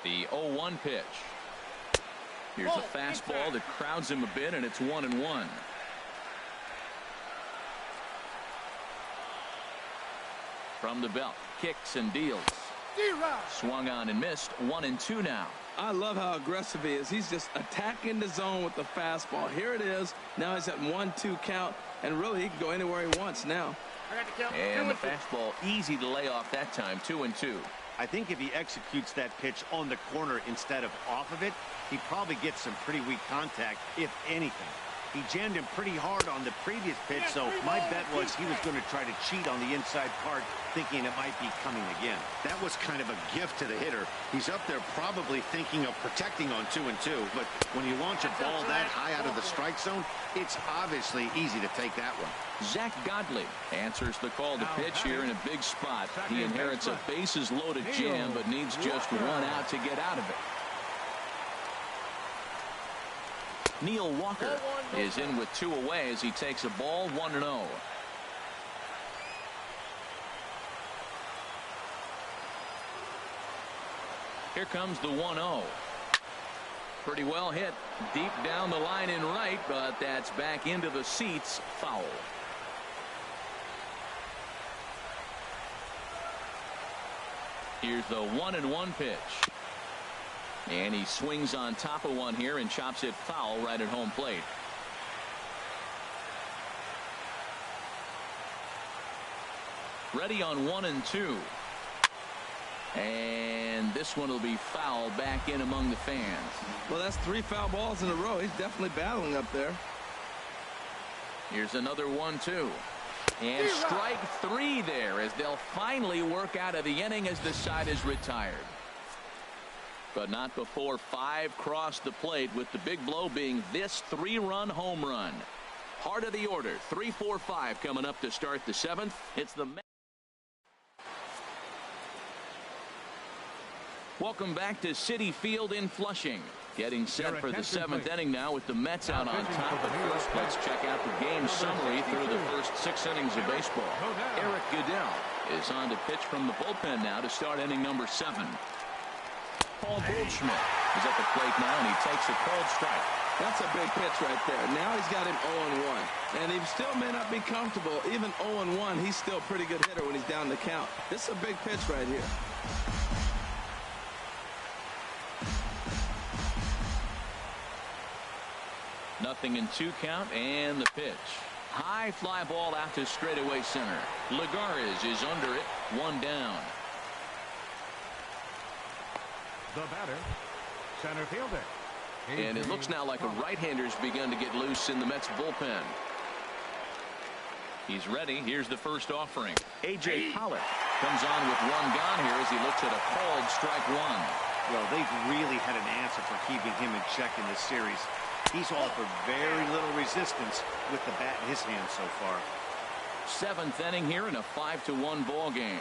The 0-1 pitch. Here's a fastball that crowds him a bit, and it's 1-1. From the belt, kicks and deals. Swung on and missed. 1-2 now. I love how aggressive he is. He's just attacking the zone with the fastball. Here it is. Now he's at 1-2 count, and really he can go anywhere he wants now. And the fastball easy to lay off that time. 2-2. I think if he executes that pitch on the corner instead of off of it, he probably gets some pretty weak contact, if anything. He jammed him pretty hard on the previous pitch, so my bet was he was going to try to cheat on the inside part, thinking it might be coming again. That was kind of a gift to the hitter. He's up there probably thinking of protecting on 2-2, but when you launch a ball that high out of the strike zone, it's obviously easy to take that one. Zach Godley answers the call to pitch here in a big spot. He inherits a bases-loaded jam, but needs just one out to get out of it. Neil Walker is in with 2 away as he takes a ball. 1-0. Here comes the 1-0. Pretty well hit deep down the line in right, but that's back into the seats. Foul. Here's the 1-1 pitch. And he swings on top of one here and chops it foul right at home plate. Ready on 1-2. And this one will be foul back in among the fans. Well, that's 3 foul balls in a row. He's definitely battling up there. Here's another 1-2. And strike 3 there as they'll finally work out of the inning as the side is retired. But not before 5 cross the plate, with the big blow being this 3-run home run. Heart of the order, 3-4-5 coming up to start the 7th. It's the METS. Welcome back to Citi Field in Flushing. Getting set for the 7th inning now with the Mets out on top. But first, let's check out the game summary through the first 6 innings of baseball. Eric Goodell is on to pitch from the bullpen now to start inning number 7. Paul Goldschmidt is at the plate now, and he takes a called strike. That's a big pitch right there. Now he's got him 0-1. And he still may not be comfortable. Even 0-1, he's still a pretty good hitter when he's down the count. This is a big pitch right here. Nothing in 2 count, and the pitch. High fly ball out to straightaway center. Lagares is under it. 1 down. The batter, center fielder. And it looks now like a right-hander's begun to get loose in the Mets bullpen. He's ready. Here's the first offering. A.J. Pollock comes on with 1 gone here as he looks at a called strike 1. Well, they've really had an answer for keeping him in check in this series. He's offered very little resistance with the bat in his hand so far. 7th inning here in a 5-1 ball game.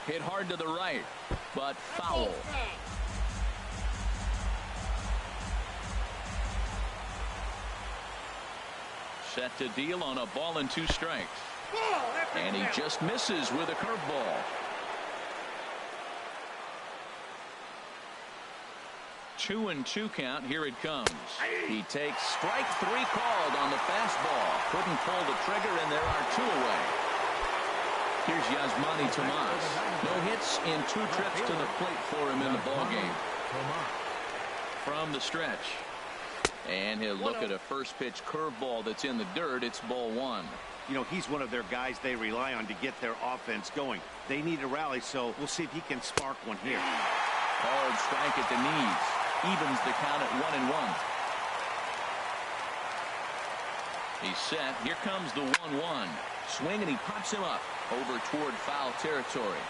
Hit hard to the right, but foul. Set to deal on a ball and 2 strikes. And he just misses with a curveball. 2-2 count. Here it comes. He takes strike 3 called on the fastball. Couldn't pull the trigger, and there are 2 away. Here's Yasmani Tomas. No hits in 2 trips to the plate for him in the ballgame. From the stretch. And he'll look at a first pitch curveball that's in the dirt. It's ball one. You know, he's one of their guys they rely on to get their offense going. They need a rally, so we'll see if he can spark one here. Called strike at the knees. Evens the count at 1-1. He's set. Here comes the 1-1. Swing, and he pops him up over toward foul territory.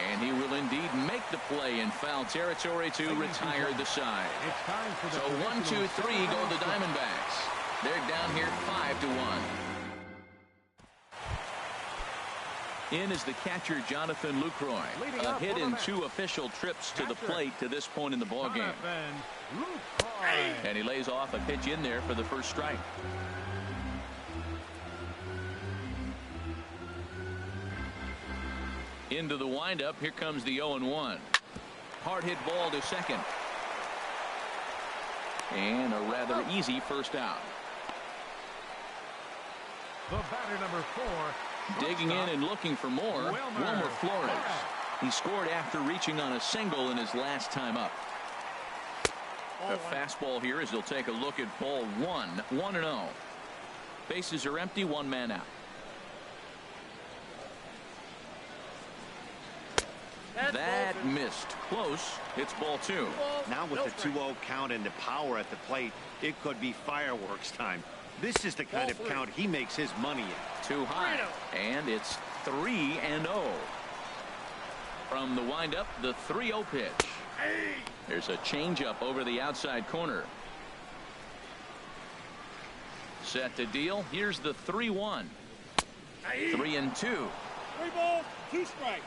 And he will indeed make the play in foul territory to retire the side. So 1, 2, 3 go the Diamondbacks. They're down here 5-1. In is the catcher Jonathan Lucroy. A hit in 2 official trips to the plate to this point in the ballgame. And he lays off a pitch in there for the first strike. Into the windup. Here comes the 0-1. Hard hit ball to second. And a rather easy first out. The batter, number 4. Digging in and looking for more, Wilmer Flores. He scored after reaching on a single in his last time up. A fastball here as he'll take a look at ball 1. 1-0. Bases are empty, 1 man out. That missed. Close. It's ball 2. Now with the 2-0 count and the power at the plate, it could be fireworks time. This is the kind of count he makes his money in. Too high. And it's 3-0. From the windup, the 3-0 pitch. There's a changeup over the outside corner. Set to deal. Here's the 3-1. 3-2. 3 balls, 2 strikes.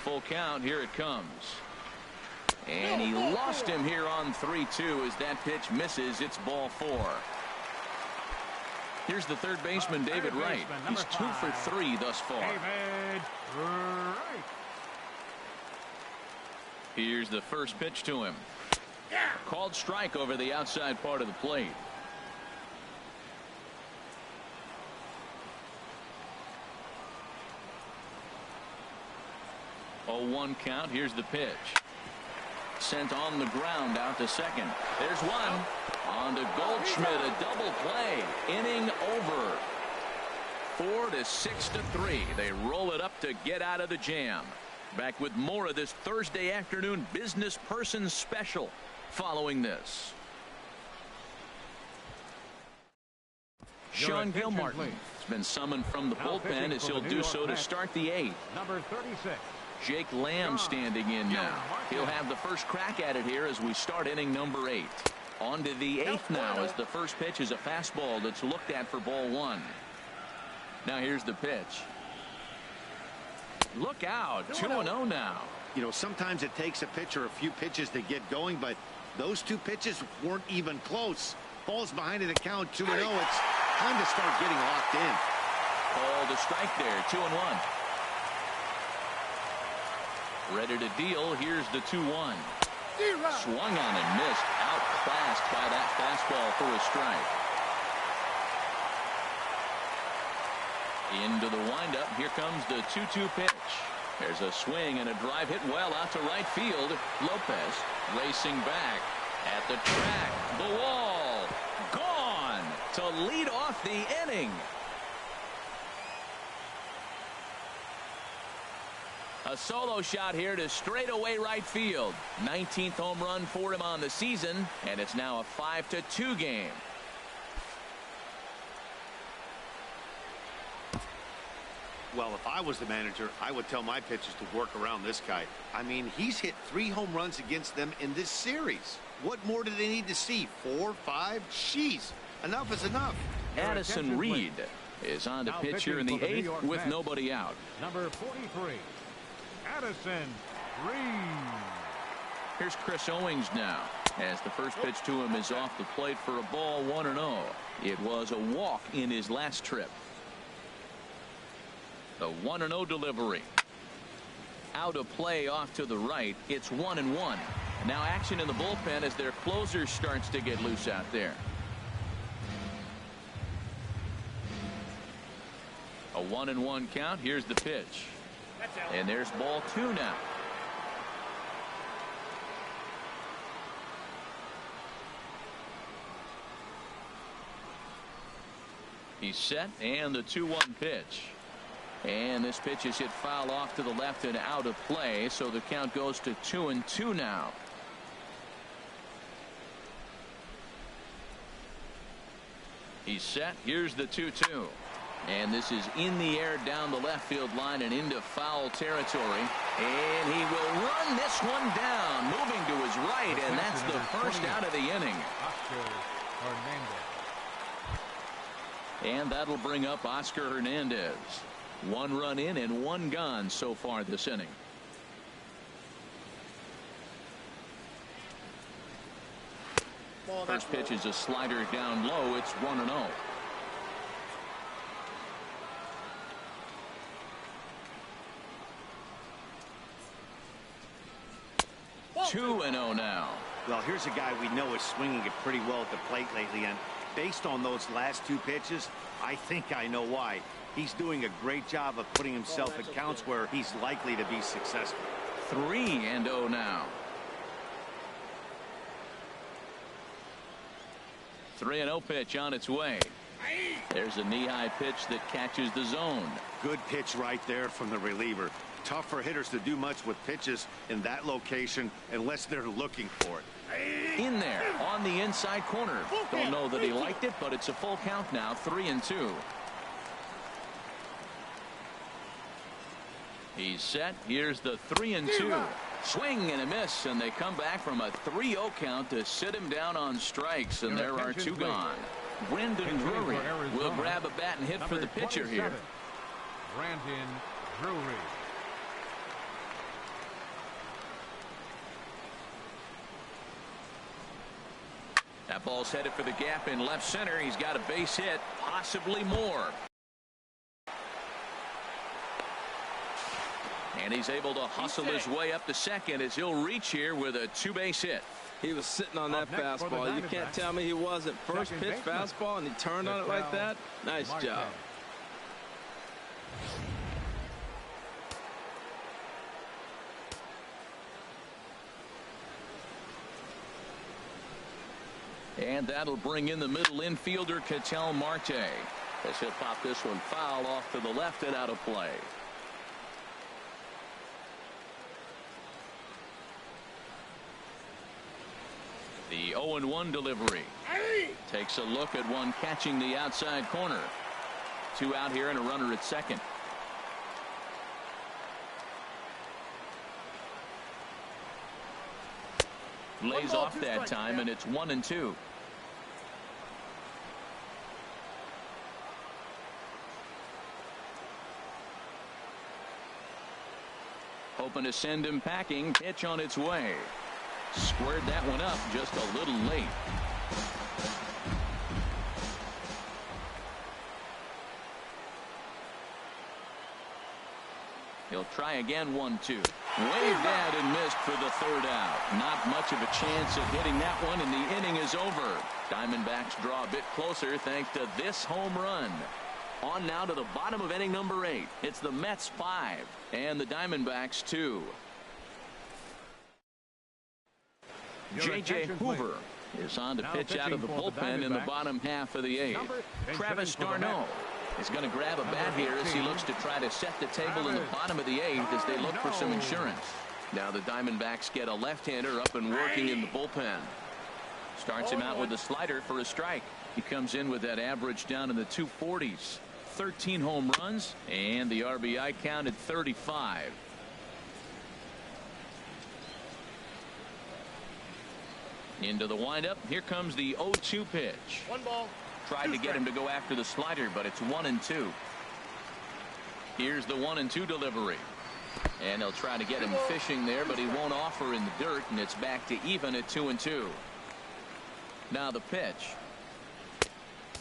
Full count. Here it comes. And he lost him here on 3-2 as that pitch misses. It's ball 4. Here's the third baseman, David Wright. He's 2 for 3 thus far. David Wright. Here's the first pitch to him. Called strike over the outside part of the plate. Oh, 1 count. Here's the pitch. Sent on the ground out to second. There's one. On to Goldschmidt, a double play. Inning over. 4-6-3. They roll it up to get out of the jam. Back with more of this Thursday afternoon business person special following this. Sean Gilmartin has been summoned from the bullpen as he'll do so to start the 8th. Number 36. Jake Lamb standing in now. He'll have the first crack at it here as we start inning number 8. On to the 8th now as the first pitch is a fastball that's looked at for ball 1. Now here's the pitch. Look out. 2-0 now. You know, sometimes it takes a pitcher a few pitches to get going, but those 2 pitches weren't even close. Ball's behind in the count. 2-0. It's time to start getting locked in. Called a strike there. 2-1. Ready to deal. Here's the 2-1. Swung on and missed. Outclassed by that fastball for a strike. Into the windup. Here comes the 2-2 pitch. There's a swing and a drive hit well out to right field. Lopez racing back at the track. The wall. Gone to lead off the inning. A solo shot here to straightaway right field. 19th home run for him on the season, and it's now a 5-2 game. Well, if I was the manager, I would tell my pitchers to work around this guy. I mean, he's hit 3 home runs against them in this series. What more do they need to see? 4, 5? Jeez, enough is enough. Addison Reed is on to pitch here in the 8th with nobody out. Number 43. Addison Reed. Here's Chris Owings now as the first pitch to him is off the plate for a ball. 1-0. It was a walk in his last trip. The 1-0 delivery. Out of play off to the right. It's 1-1. Now action in the bullpen as their closer starts to get loose out there. A 1-1 count. Here's the pitch. And there's ball 2 now. He's set, and the 2-1 pitch. And this pitch is hit foul off to the left and out of play, so the count goes to 2-2 now. He's set. Here's the 2-2. And this is in the air down the left field line and into foul territory. And he will run this one down, moving to his right, and that's the first out of the inning. And that'll bring up Oscar Hernandez. 1 run in and 1 gone so far this inning. First pitch is a slider down low. It's 1-0. Two and 0 now. Well, here's a guy we know is swinging it pretty well at the plate lately, and based on those last 2 pitches, I think I know why. He's doing a great job of putting himself at counts where he's likely to be successful. 3-0 now. 3-0 pitch on its way. There's a knee-high pitch that catches the zone. Good pitch right there from the reliever. Tough for hitters to do much with pitches in that location unless they're looking for it. In there on the inside corner. Don't know that he liked it, but it's a full count now. 3-2. He's set. Here's the 3-2. Swing and a miss, and they come back from a 3-0 count to sit him down on strikes, and there are 2 gone. Brendan Drury will grab a bat and hit for the pitcher here. Brandon Drury. That ball's headed for the gap in left center. He's got a base hit, possibly more. And he's able to hustle his way up to second as he'll reach here with a 2-base hit. He was sitting on that fastball. You can't tell me he wasn't. First pitch fastball, and he turned on it like that. Nice job. And that'll bring in the middle infielder, Ketel Marte. As he'll pop this one foul off to the left and out of play. The 0-1 delivery. Takes a look at one catching the outside corner. 2 out here and a runner at second. Lays off that time, and it's 1-2. Hoping to send him packing. Pitch on its way. Squared that one up just a little late. He'll try again. 1-2. Waved at and missed for the 3rd out. Not much of a chance of hitting that one, and the inning is over. Diamondbacks draw a bit closer thanks to this home run. On now to the bottom of inning number 8. It's the Mets 5 and the Diamondbacks 2. J.J. Hoover is on to pitch out of the bullpen in the bottom half of the 8th. Travis d'Arnaud is going to grab a bat here as he looks to try to set the table in the bottom of the 8th as they look for some insurance. Now the Diamondbacks get a left-hander up and working in the bullpen. Starts him out with a slider for a strike. He comes in with that average down in the 240s. 13 home runs, and the RBI count at 35. Into the windup. Here comes the 0-2 pitch. 1 ball. Tried to get him to go after the slider, but it's 1-2. Here's the 1-2 delivery. And they'll try to get him fishing there, but he won't offer in the dirt, and it's back to even at 2-2. Now the pitch.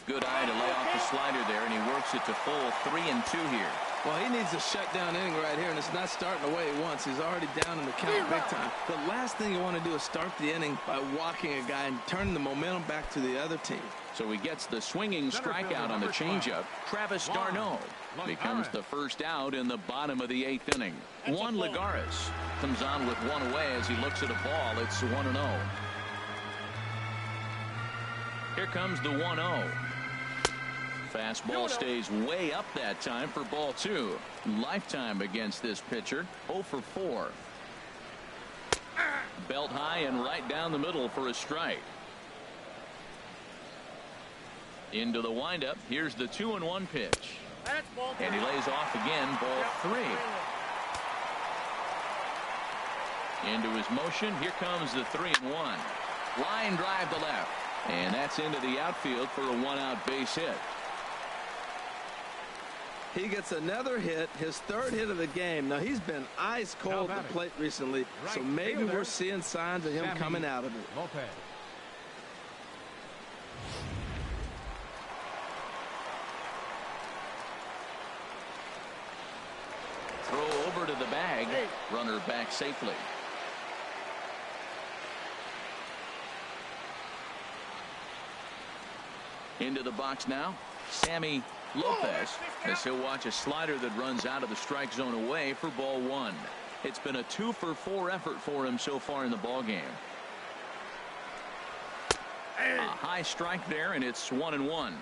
Good eye to lay off the slider there, and he works it to full 3-2 here. Well, he needs a shutdown inning right here, and it's not starting the way he wants. He's already down in the count big time. The last thing you want to do is start the inning by walking a guy and turning the momentum back to the other team. So he gets the swinging strikeout on the changeup. Travis d'Arnaud becomes the first out in the bottom of the 8th inning. Juan Lagares comes on with one away as he looks at a ball. It's 1-0. Here comes the 1-0. Fastball stays way up that time for ball 2. Lifetime against this pitcher, 0 for 4. Belt high and right down the middle for a strike. Into the windup. Here's the 2-1 pitch. And he lays off again, ball 3. Into his motion. Here comes the 3-1. Line drive to left. And that's into the outfield for a 1-out base hit. He gets another hit, his 3rd hit of the game. Now, he's been ice cold at the plate recently, so maybe we're seeing signs of him coming out of it. Throw over to the bag. Runner back safely. Into the box now, Sammy Lopez, as he'll watch a slider that runs out of the strike zone away for ball 1. It's been a 2 for 4 effort for him so far in the ball game. A high strike there, and it's 1-1.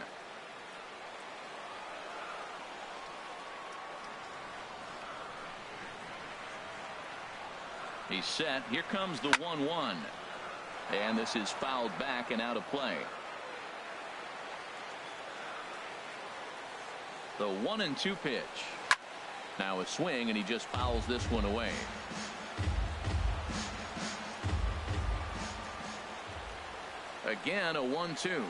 He's set. Here comes the 1-1. And this is fouled back and out of play. The 1-2 pitch. Now a swing, and he just fouls this one away. Again, a 1-2.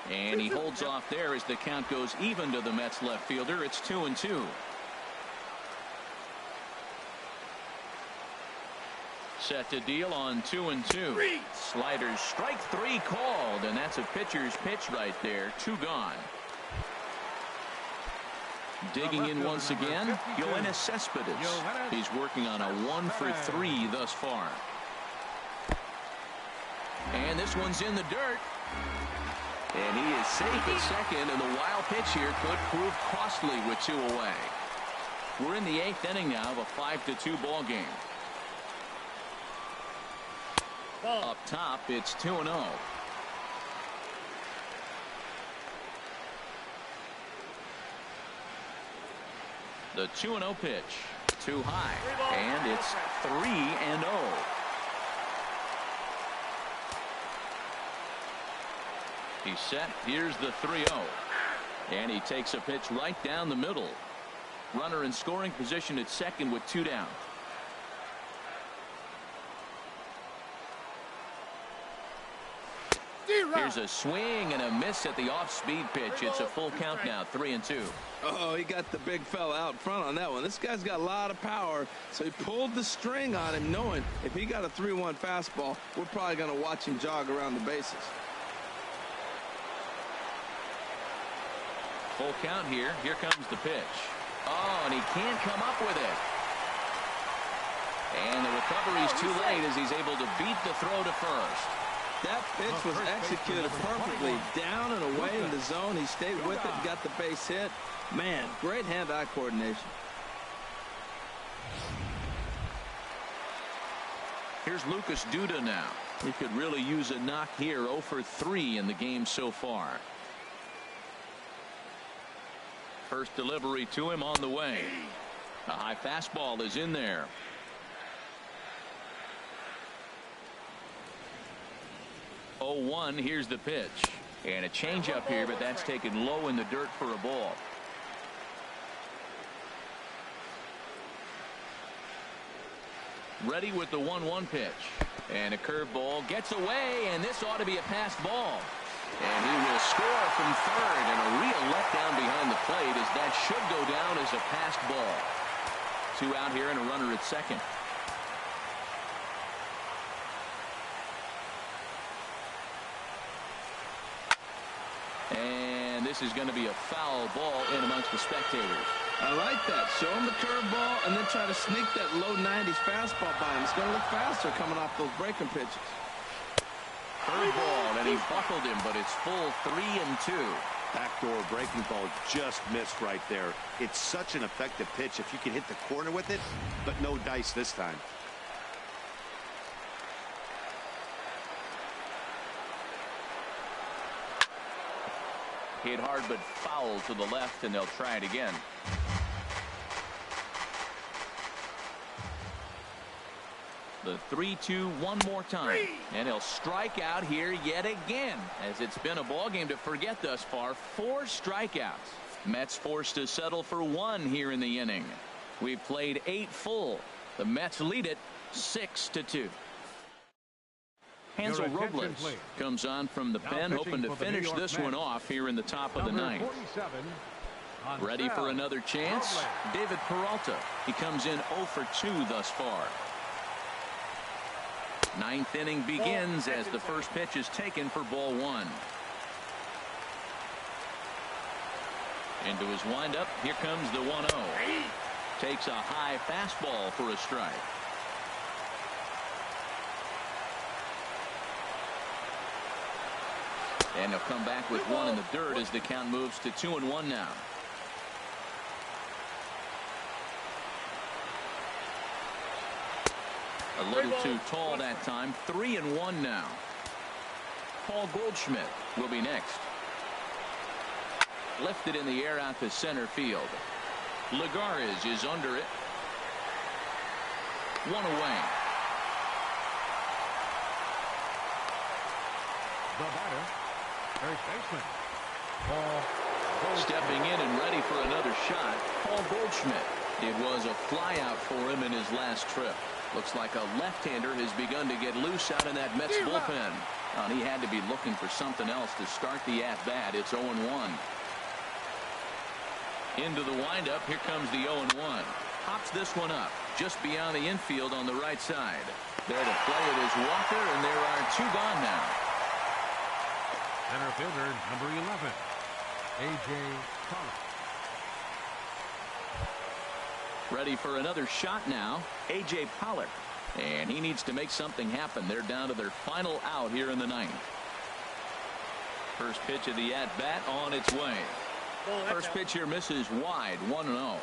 And he holds off there as the count goes even to the Mets left fielder. It's 2-2. Set to deal on 2-2. Sliders strike 3 called, and that's a pitcher's pitch right there. 2 gone. Digging in once again, Yoenis Cespedes. He's working on a 1 for 3 thus far. And this one's in the dirt. And he is safe at second, and the wild pitch here could prove costly with 2 away. We're in the 8th inning now of a 5-2 ball game. Up top, it's 2-0. The 2-0 pitch. Too high. And it's 3-0. He's set. Here's the 3-0. And he takes a pitch right down the middle. Runner in scoring position at second with 2 down. Here's a swing and a miss at the off-speed pitch. It's a full count now, 3-2. Oh, he got the big fella out front on that one. This guy's got a lot of power, so he pulled the string on him, knowing if he got a 3-1 fastball, we're probably going to watch him jog around the bases. Full count here. Here comes the pitch. Oh, and he can't come up with it. And the recovery's too late as he's able to beat the throw to first. That pitch was executed perfectly. Down and away in the zone. He stayed with it and got the base hit. Man, great hand-eye coordination. Here's Lucas Duda now. He could really use a knock here. 0 for 3 in the game so far. First delivery to him on the way. A high fastball is in there. Oh, 1. Here's the pitch. And a changeup here, but that's taken low in the dirt for a ball. Ready with the 1-1 pitch. And a curveball gets away, and this ought to be a passed ball. And he will score from third, and a real letdown behind the plate as that should go down as a passed ball. 2 out here and a runner at second. And this is going to be a foul ball in amongst the spectators. I like that. Show him the curveball and then try to sneak that low 90s fastball by him. It's going to look faster coming off those breaking pitches. Curveball, and he buckled him, but it's full 3-2. Backdoor breaking ball just missed right there. It's such an effective pitch if you can hit the corner with it, but no dice this time. Hit hard but foul to the left, and they'll try it again. The 3-2 one more time, and he'll strike out here yet again, as it's been a ball game to forget thus far. 4 strikeouts. Mets forced to settle for 1 here in the inning. We've played 8 full. The Mets lead it 6-2. Hansel Robles comes on from the pen, hoping to finish this one off here in the top of the ninth. Ready for another chance? David Peralta. He comes in 0 for 2 thus far. Ninth inning begins as the first pitch is taken for ball 1. Into his windup. Here comes the 1-0. Takes a high fastball for a strike. And he'll come back with 1 in the dirt as the count moves to 2-1 now. A little too tall that time. 3-1 now. Paul Goldschmidt will be next. Lifted in the air out to center field. Lagares is under it. 1 away. The batter, first baseman, Paul Goldschmidt. Stepping in and ready for another shot, Paul Goldschmidt. It was a flyout for him in his last trip. Looks like a left-hander has begun to get loose out in that Mets bullpen. He had to be looking for something else to start the at-bat. It's 0-1. Into the windup. Here comes the 0-1. Pops this one up just beyond the infield on the right side. There to play it is Walker, and there are 2 gone now. Center fielder number 11, A.J. Pollock. Ready for another shot now, A.J. Pollock. And he needs to make something happen. They're down to their final out here in the ninth. First pitch of the at-bat on its way. First pitch here misses wide. 1-0.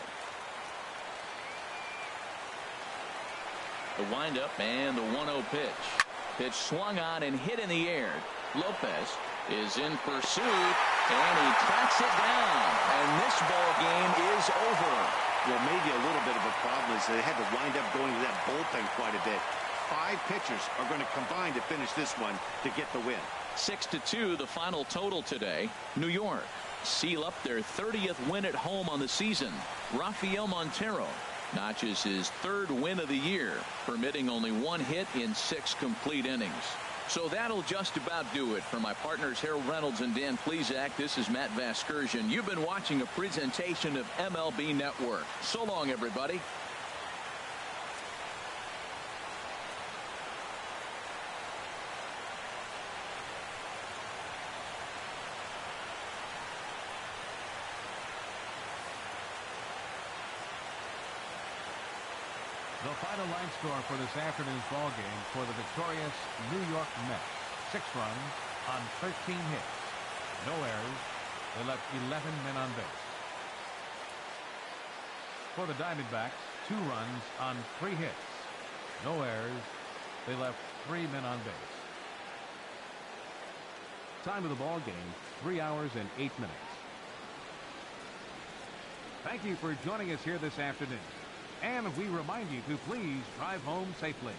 The windup and the 1-0 pitch. Pitch swung on and hit in the air. Lopez is in pursuit, and he tracks it down. And this ball game is over. Well, maybe a little bit of a problem is they had to wind up going to that bullpen quite a bit. 5 pitchers are going to combine to finish this one to get the win. 6-2 the final total today. New York seal up their 30th win at home on the season. Rafael Montero notches his 3rd win of the year, permitting only 1 hit in 6 complete innings. So that'll just about do it. For my partners Harold Reynolds and Dan Plesac, this is Matt Vasgersian. You've been watching a presentation of MLB Network. So long, everybody. The final line score for this afternoon's ball game for the victorious New York Mets. 6 runs on 13 hits. No errors. They left 11 men on base. For the Diamondbacks, 2 runs on 3 hits. No errors. They left 3 men on base. Time of the ball game, 3 hours and 8 minutes. Thank you for joining us here this afternoon. And we remind you to please drive home safely.